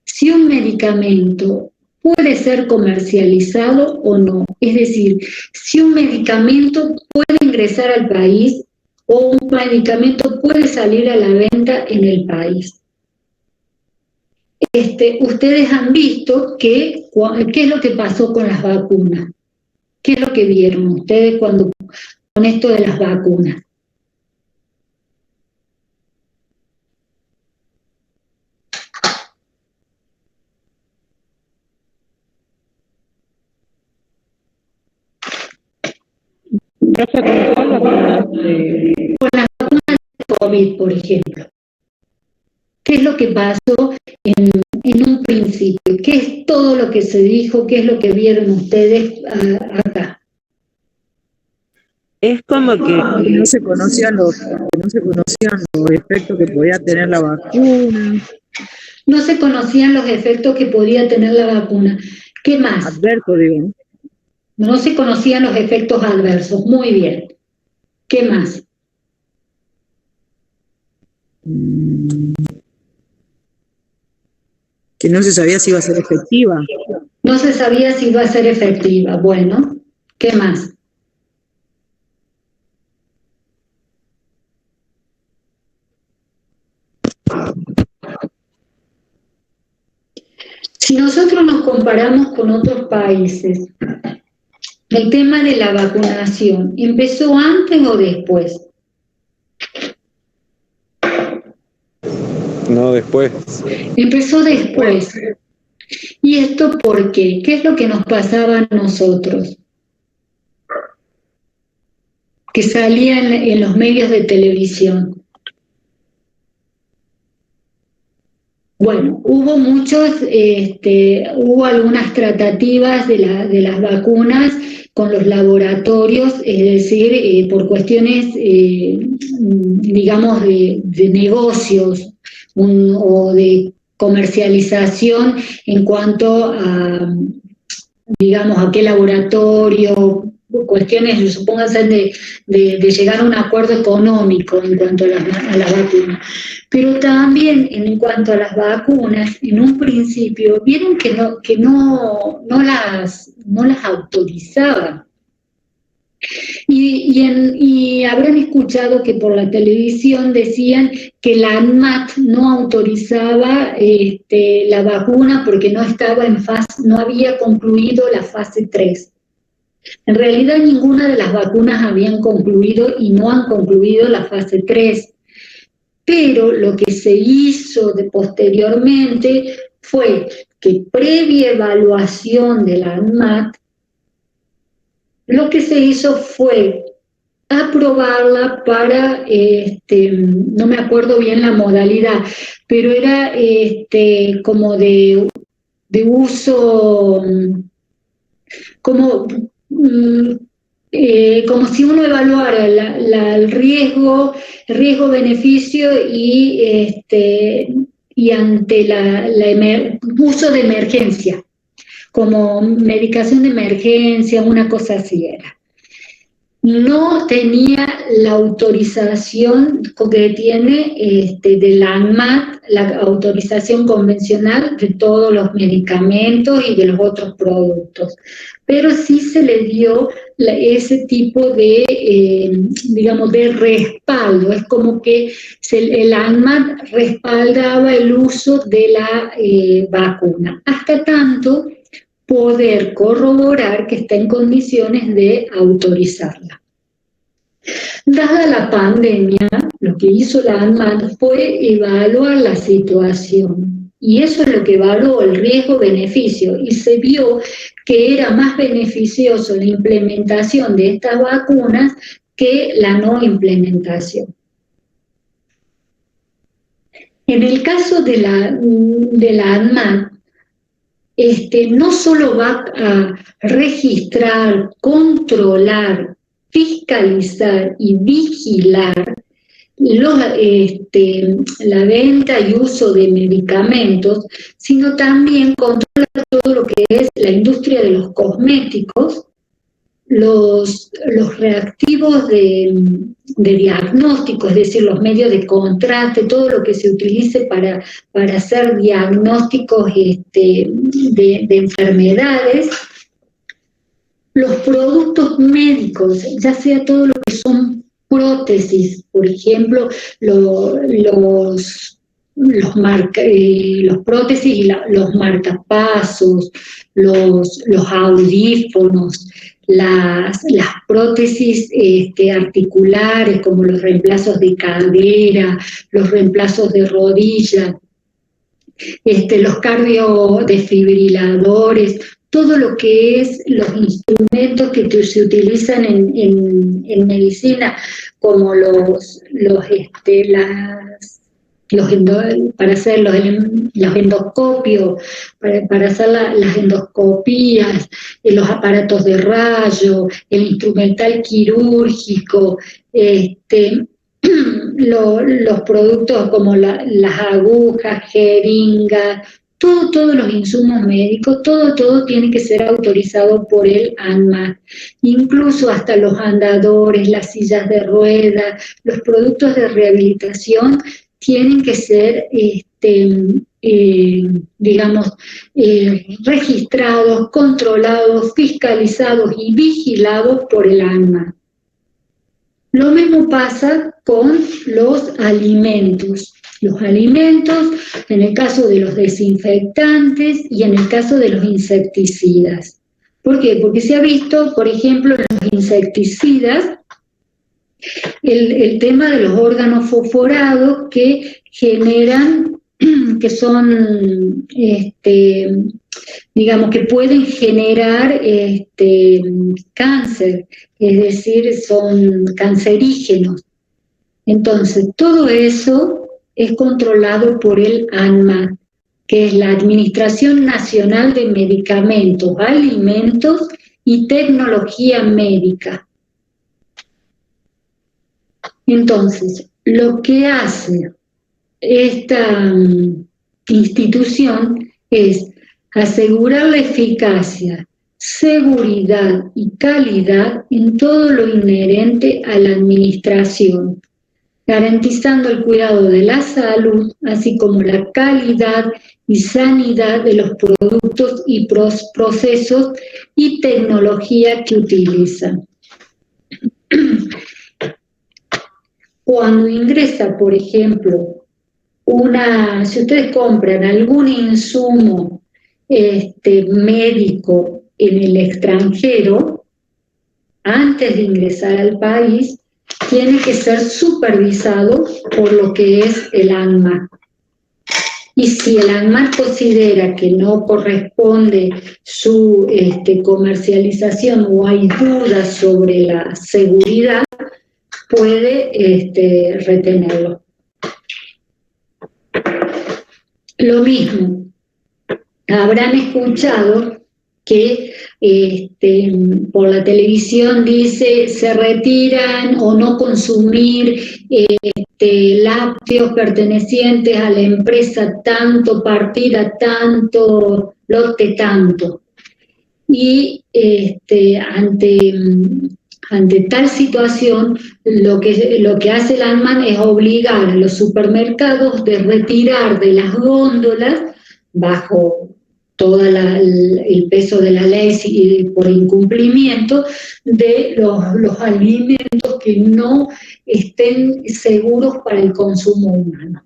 si un medicamento puede ser comercializado o no. Es decir, si un medicamento puede ingresar al país o un medicamento puede salir a la venta en el país. Ustedes han visto qué es lo que pasó con las vacunas. ¿Qué es lo que vieron ustedes con esto de las vacunas? Profe, ¿con las vacunas de COVID, por ejemplo? ¿Qué es lo que pasó en un principio? ¿Qué es todo lo que se dijo? ¿Qué es lo que vieron ustedes acá? Es como que no se conocían los efectos que podía tener la vacuna. No se conocían los efectos que podía tener la vacuna. ¿Qué más? Adverso, digo. No se conocían los efectos adversos. Muy bien. ¿Qué más? Que no se sabía si iba a ser efectiva. No se sabía si iba a ser efectiva. Bueno, ¿qué más? Si nosotros nos comparamos con otros países, el tema de la vacunación, ¿empezó antes o después? No, después. Empezó después. ¿Y esto por qué? ¿Qué es lo que nos pasaba a nosotros? Que salían en los medios de televisión. Bueno, hubo algunas tratativas de las vacunas con los laboratorios, es decir, por cuestiones, digamos, de negocios o de comercialización en cuanto a, digamos, a qué laboratorio, cuestiones, supónganse, de llegar a un acuerdo económico en cuanto a las vacunas. Pero también en cuanto a las vacunas, en un principio vieron que no las autorizaban. Y habrán escuchado que por la televisión decían que la ANMAT no autorizaba la vacuna porque no había concluido la fase 3. En realidad ninguna de las vacunas habían concluido y no han concluido la fase 3. Pero lo que se hizo posteriormente fue que previa evaluación de la ANMAT, lo que se hizo fue aprobarla para, no me acuerdo bien la modalidad, pero era como de uso, como si uno evaluara el riesgo-beneficio y ante el uso de emergencia, como medicación de emergencia, una cosa así era. No tenía la autorización que tiene de la ANMAT, la autorización convencional de todos los medicamentos y de los otros productos, pero sí se le dio ese tipo de, digamos, de respaldo. Es como que el ANMAT respaldaba el uso de la vacuna, hasta tanto poder corroborar que está en condiciones de autorizarla. Dada la pandemia, lo que hizo la ANMAT fue evaluar la situación, y eso es lo que evaluó, el riesgo-beneficio, y se vio que era más beneficioso la implementación de estas vacunas que la no implementación. En el caso de la ANMAT, no solo va a registrar, controlar, fiscalizar y vigilar la venta y uso de medicamentos, sino también controla todo lo que es la industria de los cosméticos, los reactivos de diagnóstico, es decir, los medios de contraste, todo lo que se utilice para hacer diagnósticos de enfermedades, los productos médicos, ya sea todo lo que son prótesis, por ejemplo, los prótesis y los marcapasos, los audífonos, las prótesis articulares, como los reemplazos de cadera, los reemplazos de rodilla, los cardiodesfibriladores, todo lo que es los instrumentos que se utilizan en medicina, como para hacer los endoscopios, para hacer las endoscopías, los aparatos de rayo, el instrumental quirúrgico, los productos como las agujas, jeringas, todos los insumos médicos, todo tiene que ser autorizado por el ANMAT, incluso hasta los andadores, las sillas de ruedas, los productos de rehabilitación tienen que ser, registrados, controlados, fiscalizados y vigilados por el ANMAT. Lo mismo pasa con los alimentos. Los alimentos, en el caso de los desinfectantes y en el caso de los insecticidas. ¿Por qué? Porque se ha visto, por ejemplo, en los insecticidas, el tema de los órganos fosforados que generan, que son, digamos, que pueden generar cáncer, es decir, son cancerígenos. Entonces, todo eso es controlado por el ANMAT, que es la Administración Nacional de Medicamentos, Alimentos y Tecnología Médica. Entonces, lo que hace esta institución es asegurar la eficacia, seguridad y calidad en todo lo inherente a la administración, garantizando el cuidado de la salud, así como la calidad y sanidad de los productos y procesos y tecnología que utilizan. cuando ingresa, por ejemplo, si ustedes compran algún insumo médico en el extranjero, antes de ingresar al país, tiene que ser supervisado por lo que es el ANMAT. Y si el ANMAT considera que no corresponde su comercialización o hay dudas sobre la seguridad, puede retenerlo. Lo mismo, habrán escuchado que por la televisión dice se retiran o no consumir lácteos pertenecientes a la empresa tanto, partida tanto, lote tanto. Y ante tal situación, lo que hace el ANMAT es obligar a los supermercados de retirar de las góndolas, bajo todo el peso de la ley y por incumplimiento, de los alimentos que no estén seguros para el consumo humano.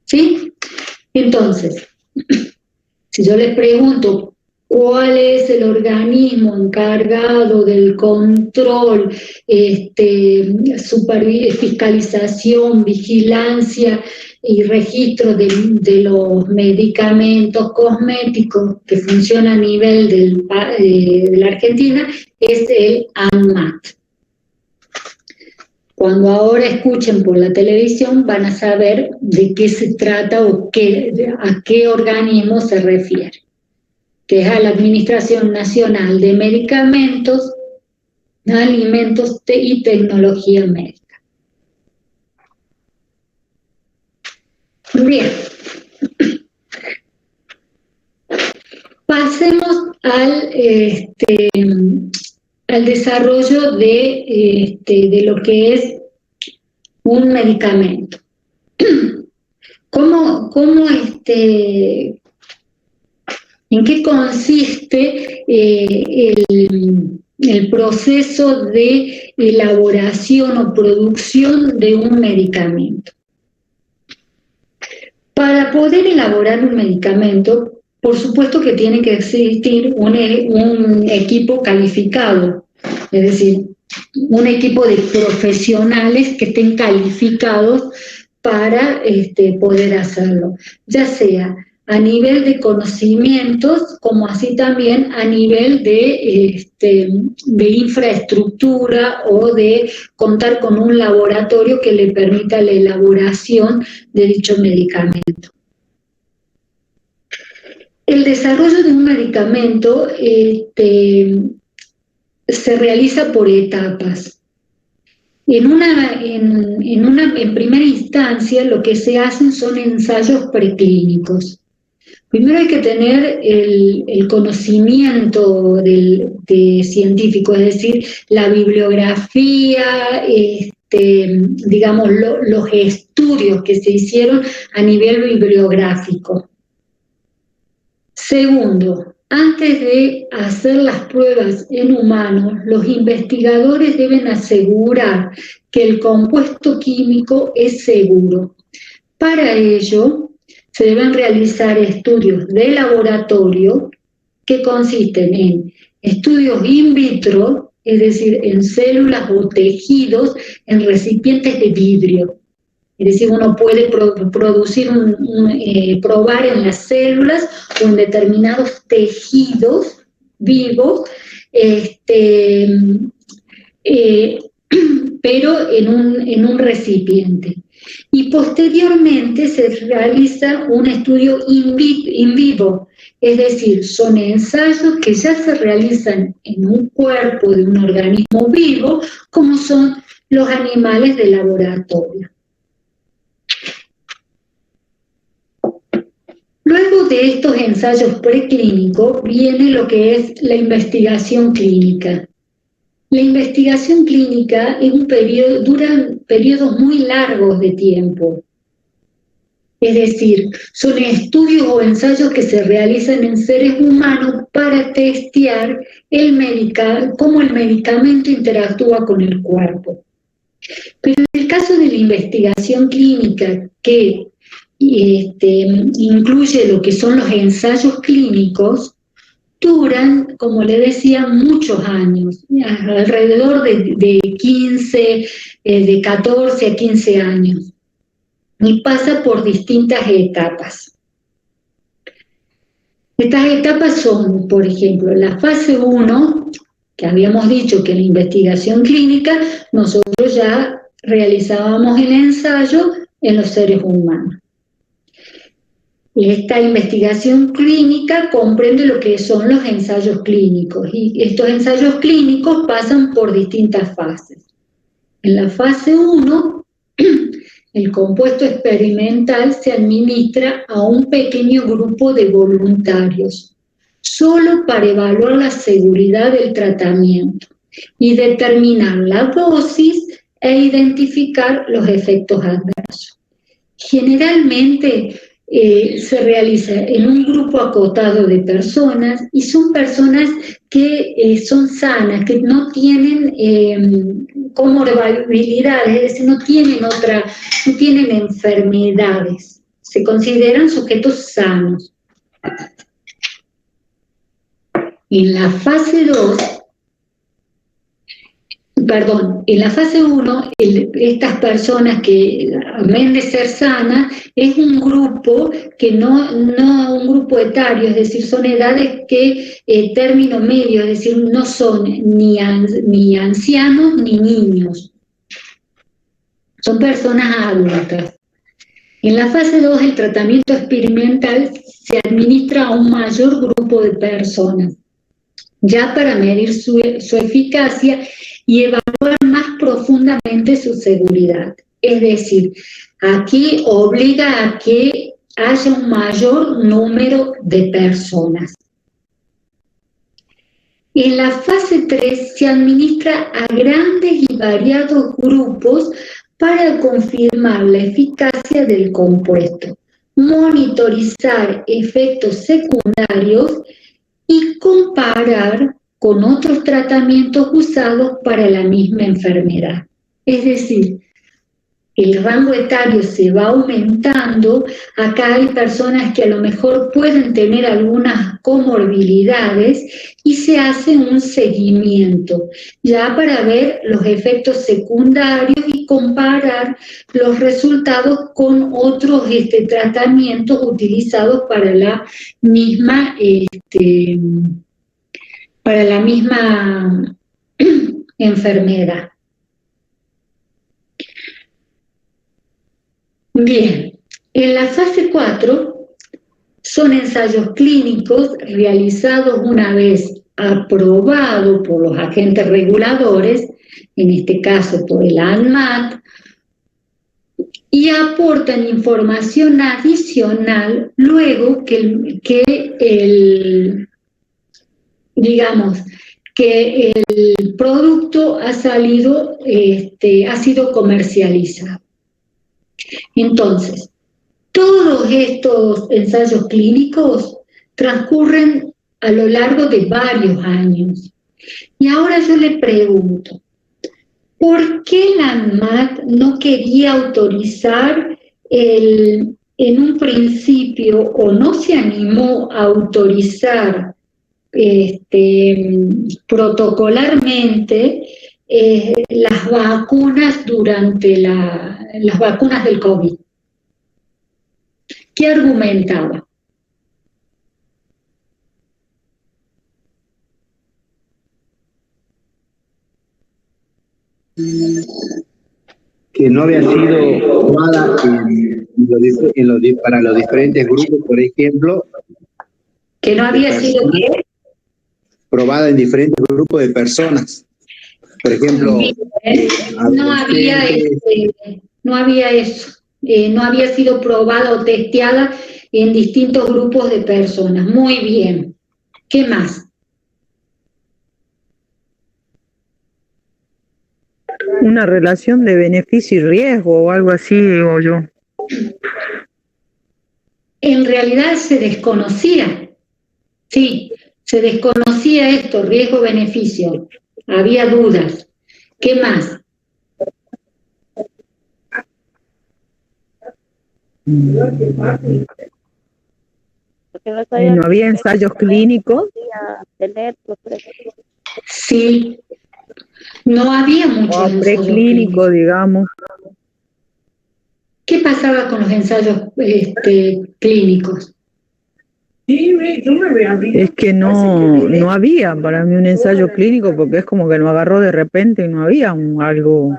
¿Sí? Entonces, si yo les pregunto, ¿cuál es el organismo encargado del control, fiscalización, vigilancia y registro de los medicamentos cosméticos que funciona a nivel de la Argentina? Es el ANMAT. Cuando ahora escuchen por la televisión van a saber de qué se trata o a qué organismo se refiere, que es a la Administración Nacional de Medicamentos, Alimentos y Tecnología Médica. Bien. Pasemos al desarrollo de lo que es un medicamento. ¿En qué consiste el proceso de elaboración o producción de un medicamento? Para poder elaborar un medicamento, por supuesto que tiene que existir un equipo calificado, es decir, un equipo de profesionales que estén calificados para poder hacerlo, ya sea a nivel de conocimientos, como así también a nivel de infraestructura o de contar con un laboratorio que le permita la elaboración de dicho medicamento. El desarrollo de un medicamento se realiza por etapas. En primera instancia, lo que se hacen son ensayos preclínicos. Primero hay que tener el conocimiento científico, es decir, la bibliografía, digamos, los estudios que se hicieron a nivel bibliográfico. Segundo, antes de hacer las pruebas en humanos, los investigadores deben asegurar que el compuesto químico es seguro. Para ello, se deben realizar estudios de laboratorio que consisten en estudios in vitro, es decir, en células o tejidos en recipientes de vidrio. Es decir, uno puede probar en las células o en determinados tejidos vivos, pero en un recipiente. Y posteriormente se realiza un estudio in vivo, es decir, son ensayos que ya se realizan en un cuerpo de un organismo vivo, como son los animales de laboratorio. Luego de estos ensayos preclínicos viene lo que es la investigación clínica. La investigación clínica es duran periodos muy largos de tiempo. Es decir, son estudios o ensayos que se realizan en seres humanos para testear cómo el medicamento interactúa con el cuerpo. Pero en el caso de la investigación clínica que incluye lo que son los ensayos clínicos, duran, como le decía, muchos años, alrededor de 15, de 14 a 15 años, y pasa por distintas etapas. Estas etapas son, por ejemplo, la fase 1, que habíamos dicho que en la investigación clínica nosotros ya realizábamos el ensayo en los seres humanos. Esta investigación clínica comprende lo que son los ensayos clínicos, y estos ensayos clínicos pasan por distintas fases. En la fase 1, el compuesto experimental se administra a un pequeño grupo de voluntarios, solo para evaluar la seguridad del tratamiento y determinar la dosis e identificar los efectos adversos. Generalmente se realiza en un grupo acotado de personas, y son personas que son sanas, que no tienen comorbilidades, es decir, no tienen enfermedades, se consideran sujetos sanos. En la fase 1, estas personas que, además de ser sanas, es un grupo que no un grupo etario, es decir, son edades que término medio, es decir, no son ni ancianos ni niños, son personas adultas. En la fase 2, el tratamiento experimental se administra a un mayor grupo de personas, ya para medir su eficacia y evaluar más profundamente su seguridad. Es decir, aquí obliga a que haya un mayor número de personas. En la fase 3 se administra a grandes y variados grupos para confirmar la eficacia del compuesto, monitorizar efectos secundarios y comparar con otros tratamientos usados para la misma enfermedad. Es decir, el rango etario se va aumentando. Acá hay personas que a lo mejor pueden tener algunas comorbilidades y se hace un seguimiento ya para ver los efectos secundarios y comparar los resultados con otros tratamientos utilizados para la misma enfermedad. Bien, en la fase 4 son ensayos clínicos realizados una vez aprobado por los agentes reguladores, en este caso por el ANMAT, y aportan información adicional luego que el producto ha sido comercializado. Entonces, todos estos ensayos clínicos transcurren a lo largo de varios años. Y ahora yo le pregunto, ¿por qué la ANMAT no quería autorizar en un principio, o no se animó a autorizar protocolarmente las vacunas durante las vacunas del COVID? ¿Qué argumentaba? Que no había sido probada para los diferentes grupos, por ejemplo. ¿Que no había sido qué? Probada en diferentes grupos de personas. Por ejemplo, no había eso. No había sido probada o testeada en distintos grupos de personas. Muy bien. ¿Qué más? Una relación de beneficio y riesgo o algo así, digo yo. En realidad se desconocía. Sí, se desconocía esto, riesgo-beneficio. Había dudas. ¿Qué más? ¿Y no había ensayos clínicos? Sí, no había muchos O ensayos preclínicos, clínicos. digamos. ¿Qué pasaba con los ensayos clínicos? Es que no había para mí un ensayo clínico porque es como que lo agarró de repente y no había algo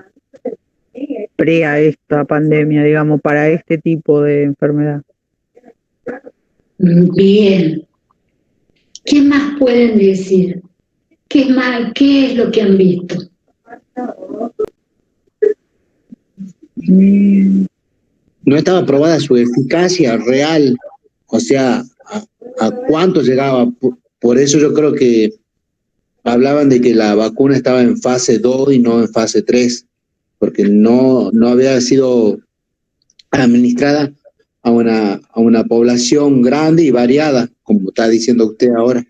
pre a esta pandemia, digamos, para este tipo de enfermedad. Bien. ¿Qué más pueden decir? ¿Qué es lo que han visto? No estaba probada su eficacia real, o sea, a cuánto llegaba. Por eso yo creo que hablaban de que la vacuna estaba en fase 2 y no en fase 3, porque no había sido administrada a una población grande y variada, como está diciendo usted ahora.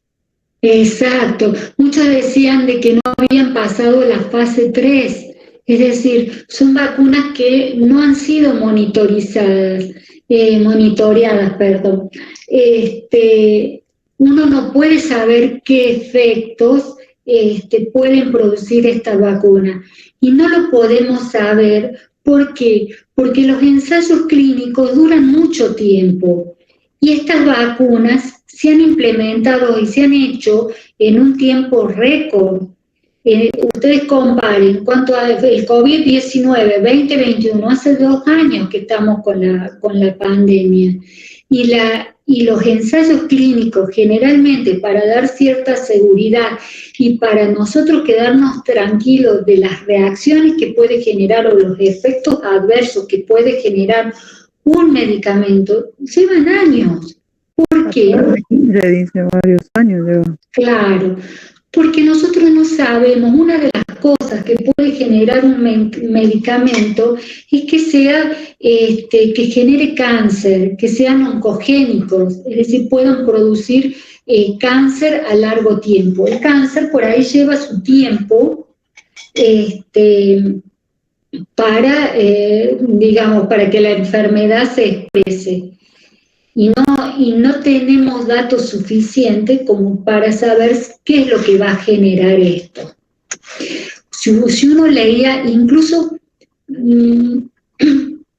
Exacto. Muchos decían de que no habían pasado la fase 3, es decir, son vacunas que no han sido monitoreadas, perdón. Uno no puede saber qué efectos pueden producir esta vacuna. Y no lo podemos saber, ¿por qué? Porque los ensayos clínicos duran mucho tiempo. Y estas vacunas se han implementado y se han hecho en un tiempo récord. Ustedes comparen cuánto el COVID-19, 2021, hace 2 años que estamos con la pandemia. Y los ensayos clínicos, generalmente para dar cierta seguridad y para nosotros quedarnos tranquilos de las reacciones que puede generar o los efectos adversos que puede generar un medicamento, llevan años. ¿Por qué? 15, dice, varios años lleva. Claro, porque nosotros no sabemos, una de las cosas que puede generar un medicamento es que sea, que genere cáncer, que sean oncogénicos, es decir, puedan producir cáncer a largo tiempo. El cáncer por ahí lleva su tiempo, para, digamos, para que la enfermedad se exprese. Y no tenemos datos suficientes como para saber qué es lo que va a generar esto. Si uno leía, incluso,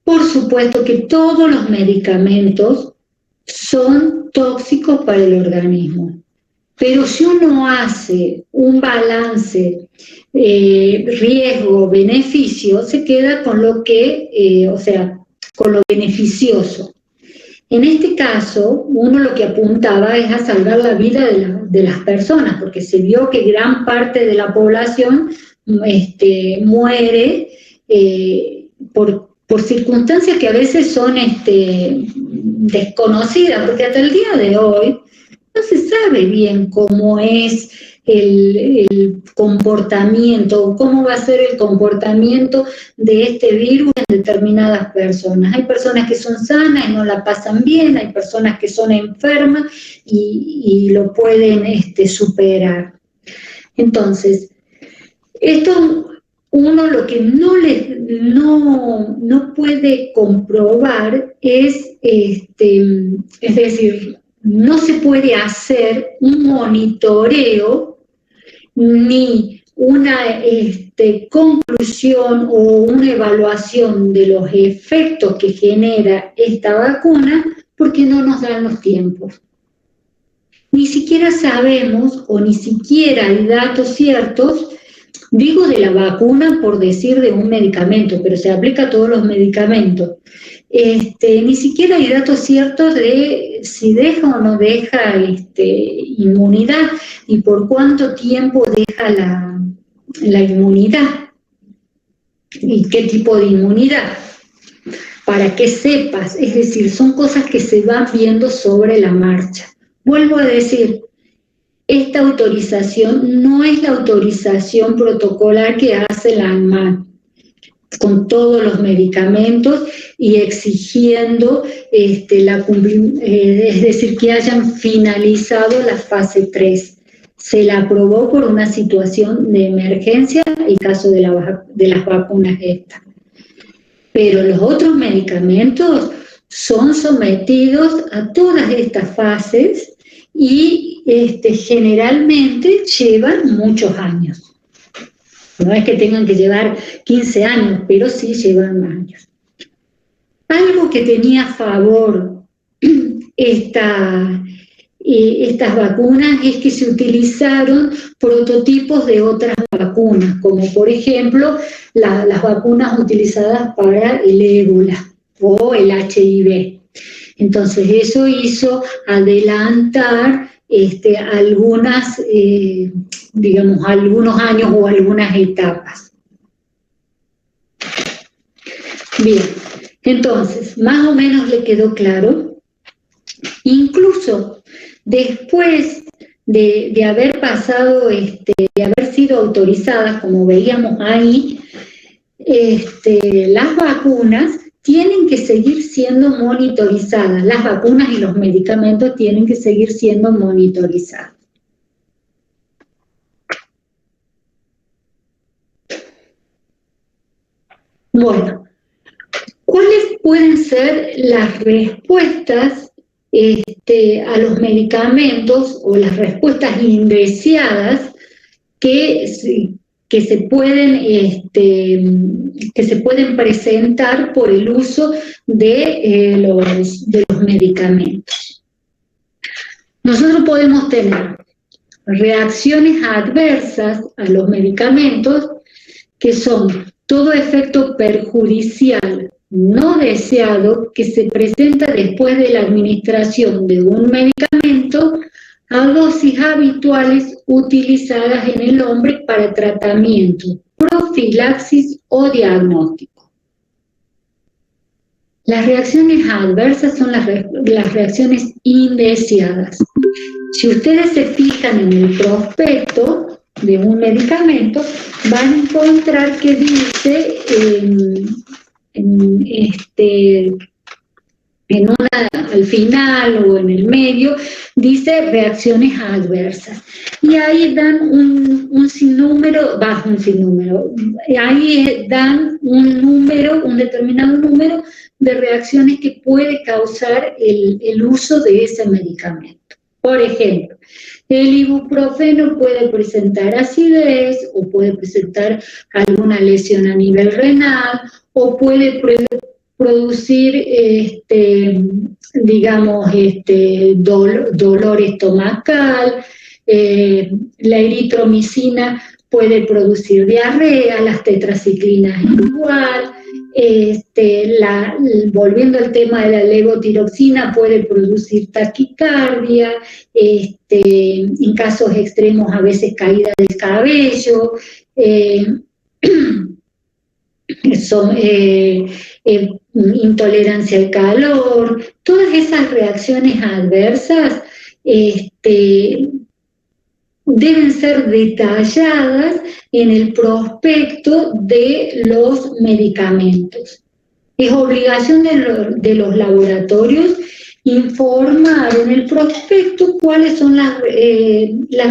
por supuesto que todos los medicamentos son tóxicos para el organismo. Pero si uno hace un balance riesgo-beneficio, se queda con lo que, con lo beneficioso. En este caso, uno lo que apuntaba es a salvar la vida de las personas, porque se vio que gran parte de la población muere por circunstancias que a veces son desconocidas, porque hasta el día de hoy no se sabe bien cómo es el comportamiento, cómo va a ser el comportamiento de este virus en determinadas personas. Hay personas que son sanas y no la pasan bien, hay personas que son enfermas y lo pueden superar. Entonces, esto uno lo que no puede comprobar es decir, no se puede hacer un monitoreo ni una conclusión o una evaluación de los efectos que genera esta vacuna porque no nos dan los tiempos. Ni siquiera sabemos o ni siquiera hay datos ciertos, digo de la vacuna por decir de un medicamento, pero se aplica a todos los medicamentos. Ni siquiera hay datos ciertos de si deja o no deja inmunidad y por cuánto tiempo deja la inmunidad y qué tipo de inmunidad, para que sepas, es decir, son cosas que se van viendo sobre la marcha. Vuelvo a decir, esta autorización no es la autorización protocolar que hace la ANMAT con todos los medicamentos y exigiendo es decir, que hayan finalizado la fase 3. Se la aprobó por una situación de emergencia, el caso de las vacunas estas. Pero los otros medicamentos son sometidos a todas estas fases y generalmente llevan muchos años. No es que tengan que llevar 15 años, pero sí llevan años. Algo que tenía a favor estas vacunas es que se utilizaron prototipos de otras vacunas, como por ejemplo las vacunas utilizadas para el ébola o el HIV. Entonces eso hizo adelantar algunos años o algunas etapas. Bien, entonces, más o menos le quedó claro. Incluso después de haber pasado, de haber sido autorizadas, como veíamos ahí, las vacunas tienen que seguir siendo monitorizadas. Las vacunas y los medicamentos tienen que seguir siendo monitorizados. Bueno, ¿cuáles pueden ser las respuestas a los medicamentos o las respuestas indeseadas que se pueden presentar por el uso de los medicamentos? Nosotros podemos tener reacciones adversas a los medicamentos, que son todo efecto perjudicial no deseado que se presenta después de la administración de un medicamento a dosis habituales utilizadas en el hombre para tratamiento, profilaxis o diagnóstico. Las reacciones adversas son las reacciones indeseadas. Si ustedes se fijan en el prospecto de un medicamento, van a encontrar que dice al final o en el medio, dice reacciones adversas. Y ahí dan un sinnúmero, ahí dan un determinado número de reacciones que puede causar el uso de ese medicamento. Por ejemplo, el ibuprofeno puede presentar acidez o puede presentar alguna lesión a nivel renal o puede producir, dolor estomacal. La eritromicina puede producir diarrea, las tetraciclinas igual. Volviendo al tema de la levotiroxina, puede producir taquicardia, en casos extremos a veces caída del cabello, intolerancia al calor. Todas esas reacciones adversas deben ser detalladas en el prospecto de los medicamentos. Es obligación de los laboratorios informar en el prospecto cuáles son las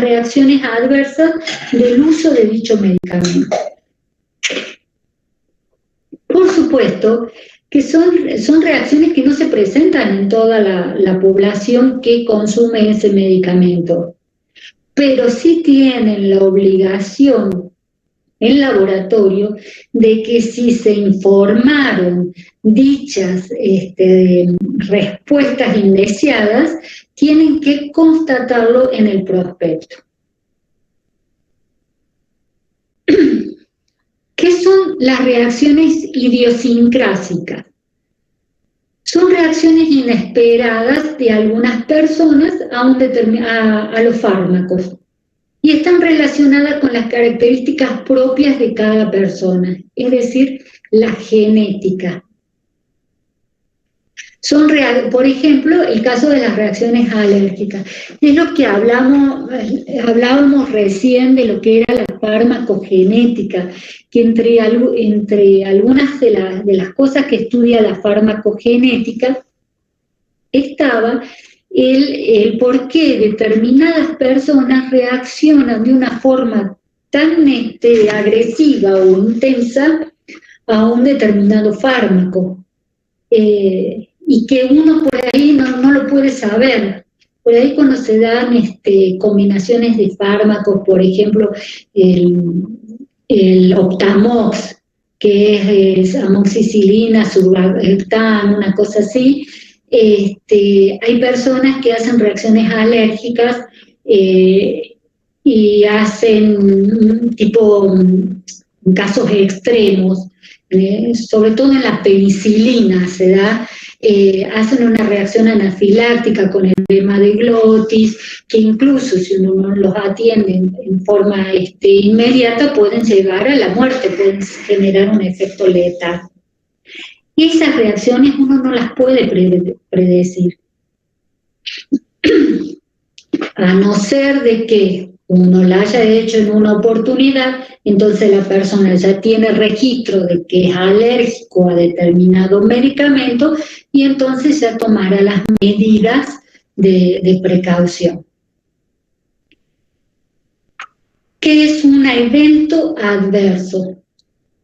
reacciones adversas del uso de dicho medicamento. Por supuesto que son reacciones que no se presentan en toda la población que consume ese medicamento, pero sí tienen la obligación en laboratorio de que si se informaron dichas respuestas indeseadas, tienen que constatarlo en el prospecto. ¿Qué son las reacciones idiosincrásicas? Son reacciones inesperadas de algunas personas a los fármacos y están relacionadas con las características propias de cada persona, es decir, la genética. Por ejemplo, el caso de las reacciones alérgicas. Es lo que hablábamos recién de lo que era la farmacogenética, que entre algunas de las cosas que estudia la farmacogenética estaba el por qué determinadas personas reaccionan de una forma tan agresiva o intensa a un determinado fármaco. y que uno por ahí no lo puede saber. Por ahí cuando se dan combinaciones de fármacos, por ejemplo, el Optamox, que es amoxicilina, survactan, una cosa así, hay personas que hacen reacciones alérgicas y hacen tipo casos extremos, sobre todo en la penicilina se da, hacen una reacción anafiláctica con edema de glotis, que incluso si uno no los atiende en forma inmediata pueden llegar a la muerte, pueden generar un efecto letal. Y esas reacciones uno no las puede predecir, a no ser de que uno la haya hecho en una oportunidad, entonces la persona ya tiene registro de que es alérgico a determinado medicamento y entonces ya tomará las medidas de precaución. ¿Qué es un evento adverso?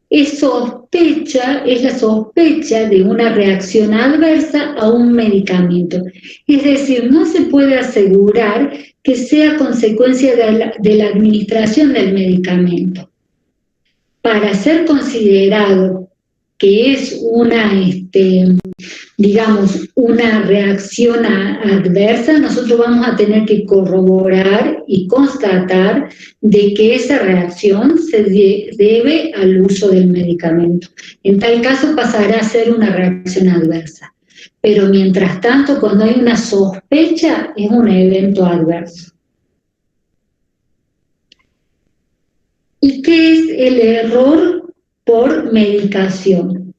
Es la sospecha de una reacción adversa a un medicamento. Es decir, no se puede asegurar que sea consecuencia de la administración del medicamento. Para ser considerado que es una reacción adversa, nosotros vamos a tener que corroborar y constatar de que esa reacción se debe al uso del medicamento. En tal caso pasará a ser una reacción adversa. Pero mientras tanto, cuando hay una sospecha, es un evento adverso. ¿Y qué es el error por medicación?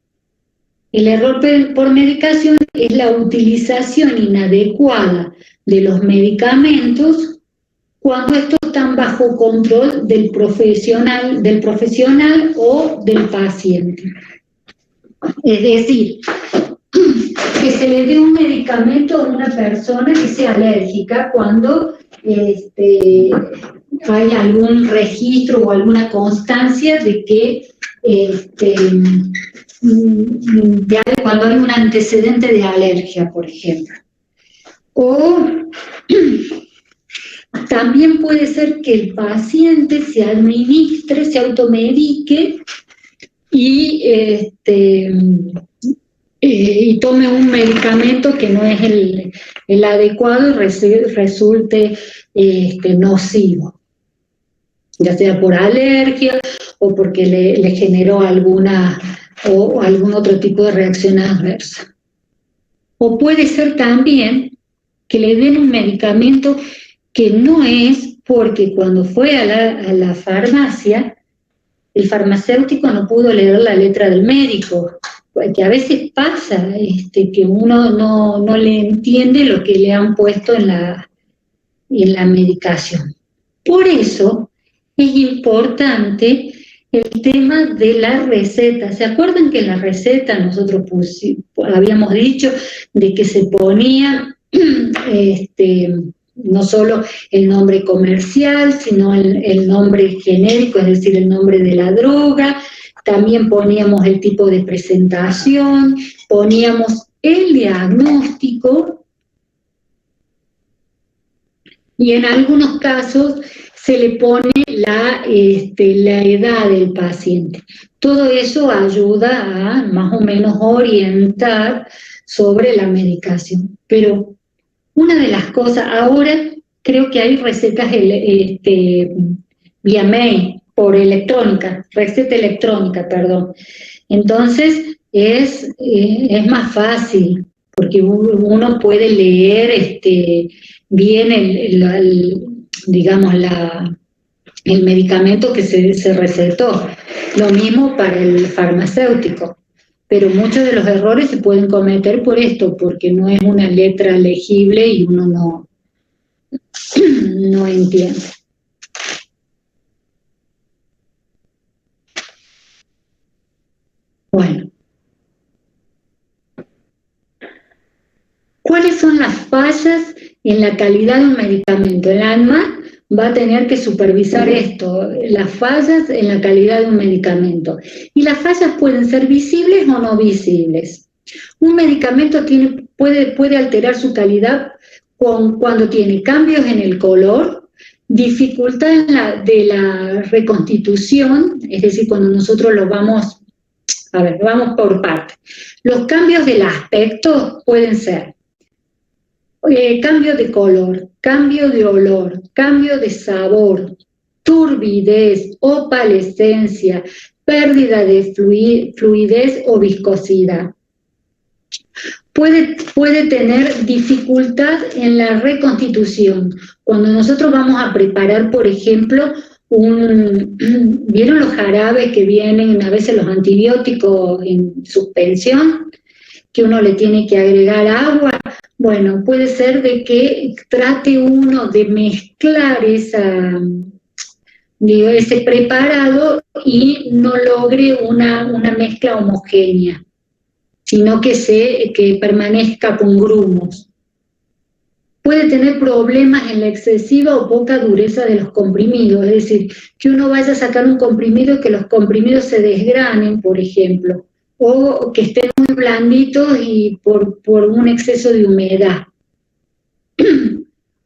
El error por medicación es la utilización inadecuada de los medicamentos cuando estos están bajo control del profesional o del paciente. Es decir, que se le dé un medicamento a una persona que sea alérgica cuando hay algún registro o alguna constancia de que cuando hay un antecedente de alergia, por ejemplo. O también puede ser que el paciente se administre, se automedique y tome un medicamento que no es el adecuado y resulte nocivo, ya sea por alergia o porque le generó algún otro tipo de reacción adversa. O puede ser también que le den un medicamento que no es porque cuando fue a la farmacia, el farmacéutico no pudo leer la letra del médico, porque a veces pasa que uno no le entiende lo que le han puesto en la medicación. Por eso es importante el tema de la receta. ¿Se acuerdan que en la receta nosotros habíamos dicho de que se ponía no solo el nombre comercial, sino el nombre genérico, es decir, el nombre de la droga? También poníamos el tipo de presentación, poníamos el diagnóstico y en algunos casos se le pone la edad del paciente. Todo eso ayuda a más o menos orientar sobre la medicación. Pero una de las cosas, ahora creo que hay recetas vía mail, por electrónica, receta electrónica, perdón. Entonces es más fácil, porque uno puede leer bien el medicamento que se recetó. Lo mismo para el farmacéutico. Pero muchos de los errores se pueden cometer por esto, porque no es una letra legible y uno no entiende. Bueno. ¿Cuáles son las fallas en la calidad de un medicamento? El ANMAT va a tener que supervisar esto, las fallas en la calidad de un medicamento. Y las fallas pueden ser visibles o no visibles. Un medicamento puede alterar su calidad cuando tiene cambios en el color, dificultad de la reconstitución, es decir, cuando nosotros vamos por partes. Los cambios del aspecto pueden ser cambio de color, cambio de olor, cambio de sabor, turbidez, opalescencia, pérdida de fluidez o viscosidad. Puede tener dificultad en la reconstitución. Cuando nosotros vamos a preparar, por ejemplo, ¿vieron los jarabes que vienen, a veces los antibióticos en suspensión, que uno le tiene que agregar agua? Bueno, puede ser de que trate uno de mezclar ese preparado y no logre una mezcla homogénea, sino que permanezca con grumos. Puede tener problemas en la excesiva o poca dureza de los comprimidos, es decir, que uno vaya a sacar un comprimido y que los comprimidos se desgranen, por ejemplo, o que estén muy blanditos y por un exceso de humedad.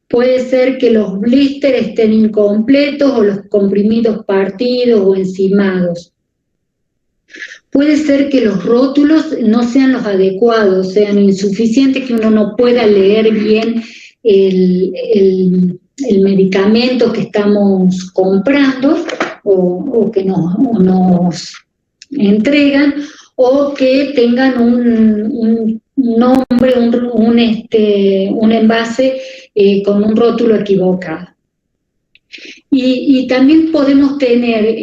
Puede ser que los blisters estén incompletos o los comprimidos partidos o encimados. Puede ser que los rótulos no sean los adecuados, sean insuficientes, que uno no pueda leer bien el medicamento que estamos comprando o que nos entregan, o que tengan un nombre, un envase con un rótulo equivocado. Y también podemos tener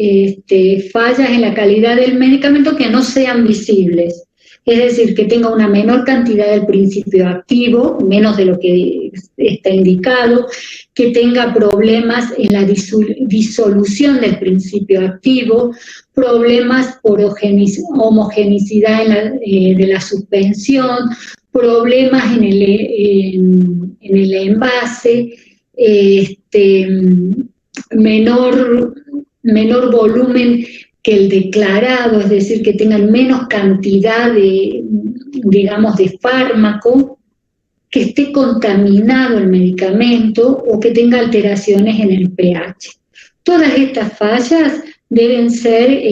fallas en la calidad del medicamento que no sean visibles, es decir, que tenga una menor cantidad del principio activo, menos de lo que está indicado, que tenga problemas en la disolución del principio activo, problemas por homogenicidad de la suspensión, problemas en el envase, menor volumen que el declarado, es decir, que tengan menos cantidad de fármaco, que esté contaminado el medicamento o que tenga alteraciones en el pH. Todas estas fallas deben ser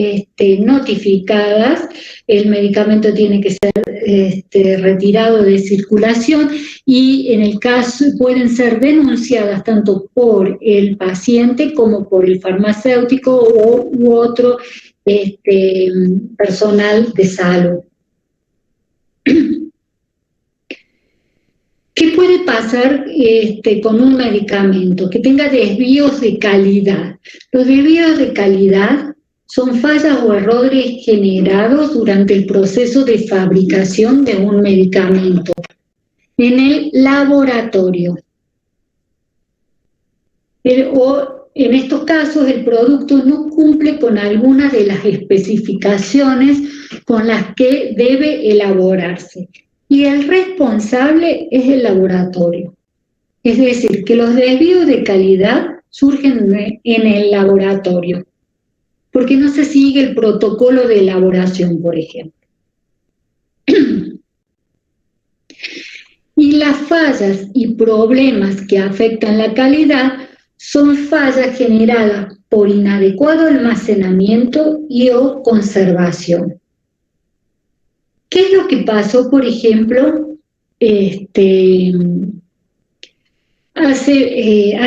notificadas, el medicamento tiene que ser retirado de circulación y en el caso pueden ser denunciadas tanto por el paciente como por el farmacéutico u otro personal de salud. ¿Qué puede pasar con un medicamento? Que tenga desvíos de calidad. Los desvíos de calidad son fallas o errores generados durante el proceso de fabricación de un medicamento en el laboratorio. O en estos casos el producto no cumple con alguna de las especificaciones con las que debe elaborarse. Y el responsable es el laboratorio. Es decir, que los desvíos de calidad surgen en el laboratorio, porque no se sigue el protocolo de elaboración, por ejemplo. Y las fallas y problemas que afectan la calidad son fallas generadas por inadecuado almacenamiento o conservación. ¿Qué es lo que pasó, por ejemplo, hace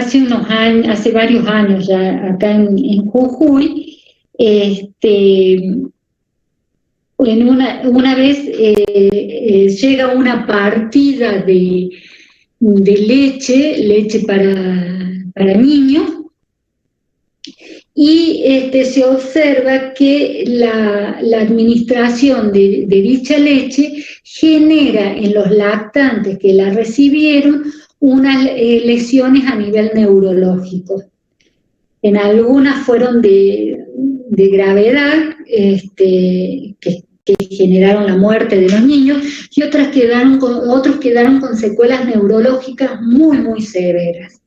varios años ya acá en Jujuy? Una vez llega una partida de leche para niños, y se observa que la administración de dicha leche genera en los lactantes que la recibieron unas lesiones a nivel neurológico. En algunas fueron de gravedad, que generaron la muerte de los niños, y otros quedaron con secuelas neurológicas muy, muy severas.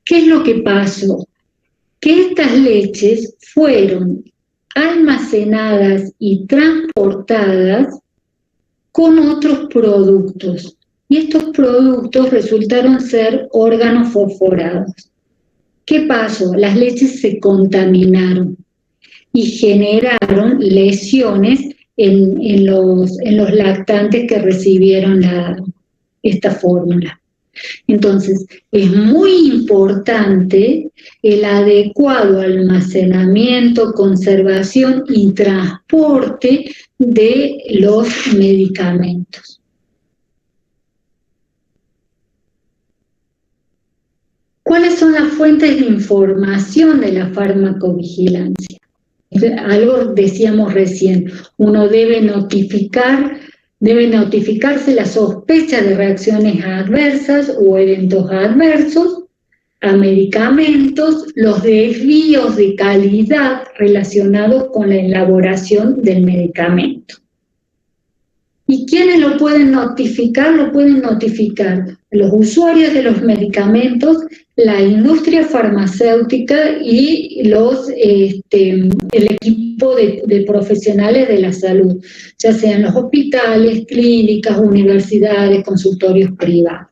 ¿Qué es lo que pasó? Que estas leches fueron almacenadas y transportadas con otros productos. Y estos productos resultaron ser órganos fosforados. ¿Qué pasó? Las leches se contaminaron y generaron lesiones en los lactantes que recibieron esta fórmula. Entonces, es muy importante el adecuado almacenamiento, conservación y transporte de los medicamentos. ¿Cuáles son las fuentes de información de la farmacovigilancia? Algo decíamos recién, uno debe notificarse la sospecha de reacciones adversas o eventos adversos a medicamentos, los desvíos de calidad relacionados con la elaboración del medicamento. ¿Y quiénes lo pueden notificar? Lo pueden notificar los usuarios de los medicamentos, la industria farmacéutica y el equipo de profesionales de la salud, ya sean los hospitales, clínicas, universidades, consultorios privados.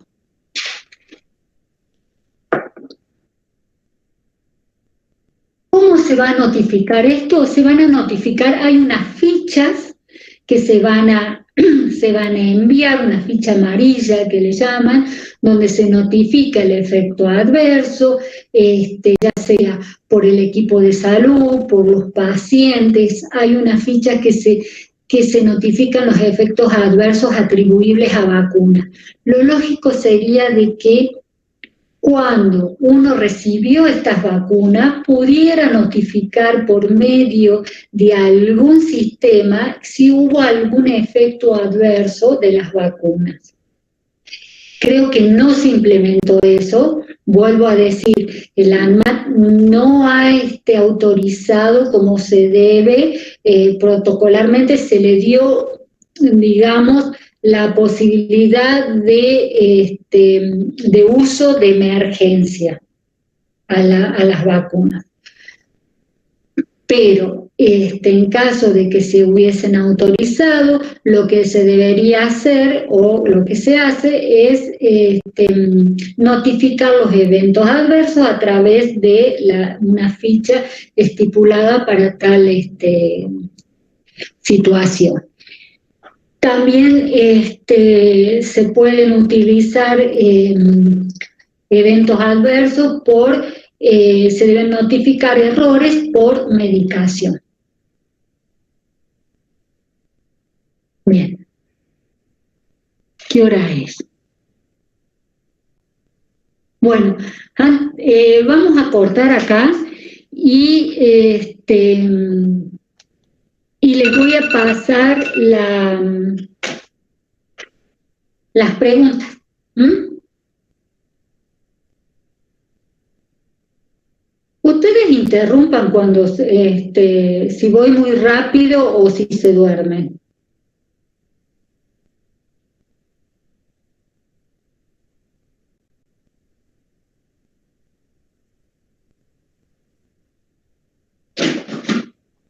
¿Cómo se va a notificar esto? Se van a notificar, hay unas fichas que se van a enviar, una ficha amarilla que le llaman, donde se notifica el efecto adverso, ya sea por el equipo de salud, por los pacientes. Hay una ficha que se notifican los efectos adversos atribuibles a vacunas. Lo lógico sería de que cuando uno recibió estas vacunas, pudiera notificar por medio de algún sistema si hubo algún efecto adverso de las vacunas. Creo que no se implementó eso. Vuelvo a decir, el ANMAT no ha autorizado como se debe, protocolarmente se le dio, digamos, la posibilidad de uso de emergencia a las vacunas. Pero en caso de que se hubiesen autorizado, lo que se debería hacer o lo que se hace es notificar los eventos adversos a través de una ficha estipulada para tal situación. También se pueden utilizar eventos adversos se deben notificar errores por medicación. Bien. ¿Qué hora es? Bueno, vamos a cortar acá y les voy a pasar las preguntas. Ustedes interrumpan cuando si voy muy rápido o si se duermen.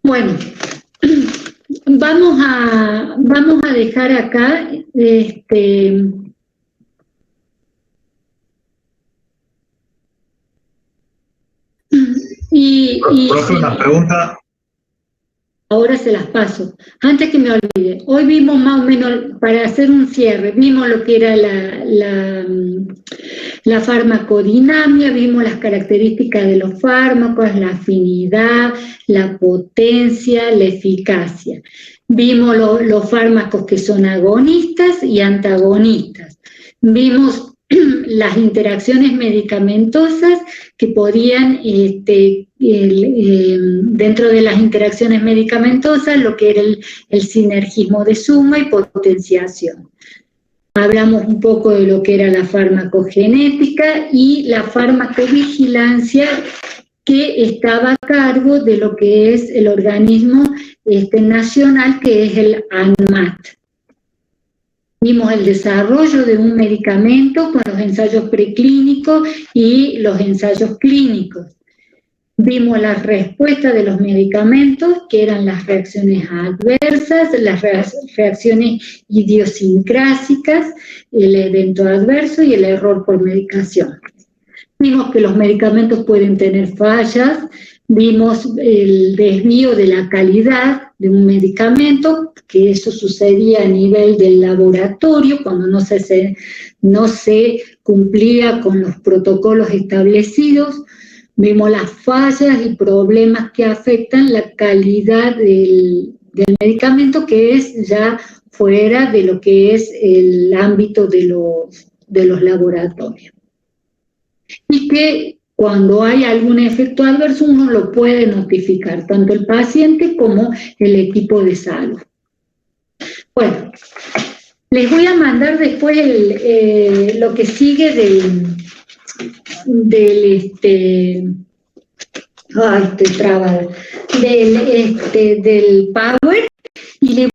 Bueno, vamos a dejar acá Profe, una pregunta. Ahora se las paso. Antes que me olvide, hoy vimos más o menos, para hacer un cierre, vimos lo que era la farmacodinamia, vimos las características de los fármacos, la afinidad, la potencia, la eficacia. Vimos los fármacos que son agonistas y antagonistas. Vimos las interacciones medicamentosas que podían, dentro de las interacciones medicamentosas, lo que era el sinergismo de suma y potenciación. Hablamos un poco de lo que era la farmacogenética y la farmacovigilancia, que estaba a cargo de lo que es el organismo nacional, que es el ANMAT. Vimos el desarrollo de un medicamento con los ensayos preclínicos y los ensayos clínicos. Vimos las respuestas de los medicamentos, que eran las reacciones adversas, las reacciones idiosincrásicas, el evento adverso y el error por medicación. Vimos que los medicamentos pueden tener fallas, vimos el desvío de la calidad de un medicamento, que eso sucedía a nivel del laboratorio, cuando no se cumplía con los protocolos establecidos. Vimos las fallas y problemas que afectan la calidad del medicamento, que es ya fuera de lo que es el ámbito de los laboratorios. Y que cuando hay algún efecto adverso uno lo puede notificar, tanto el paciente como el equipo de salud. Bueno, les voy a mandar después lo que sigue del Power, y le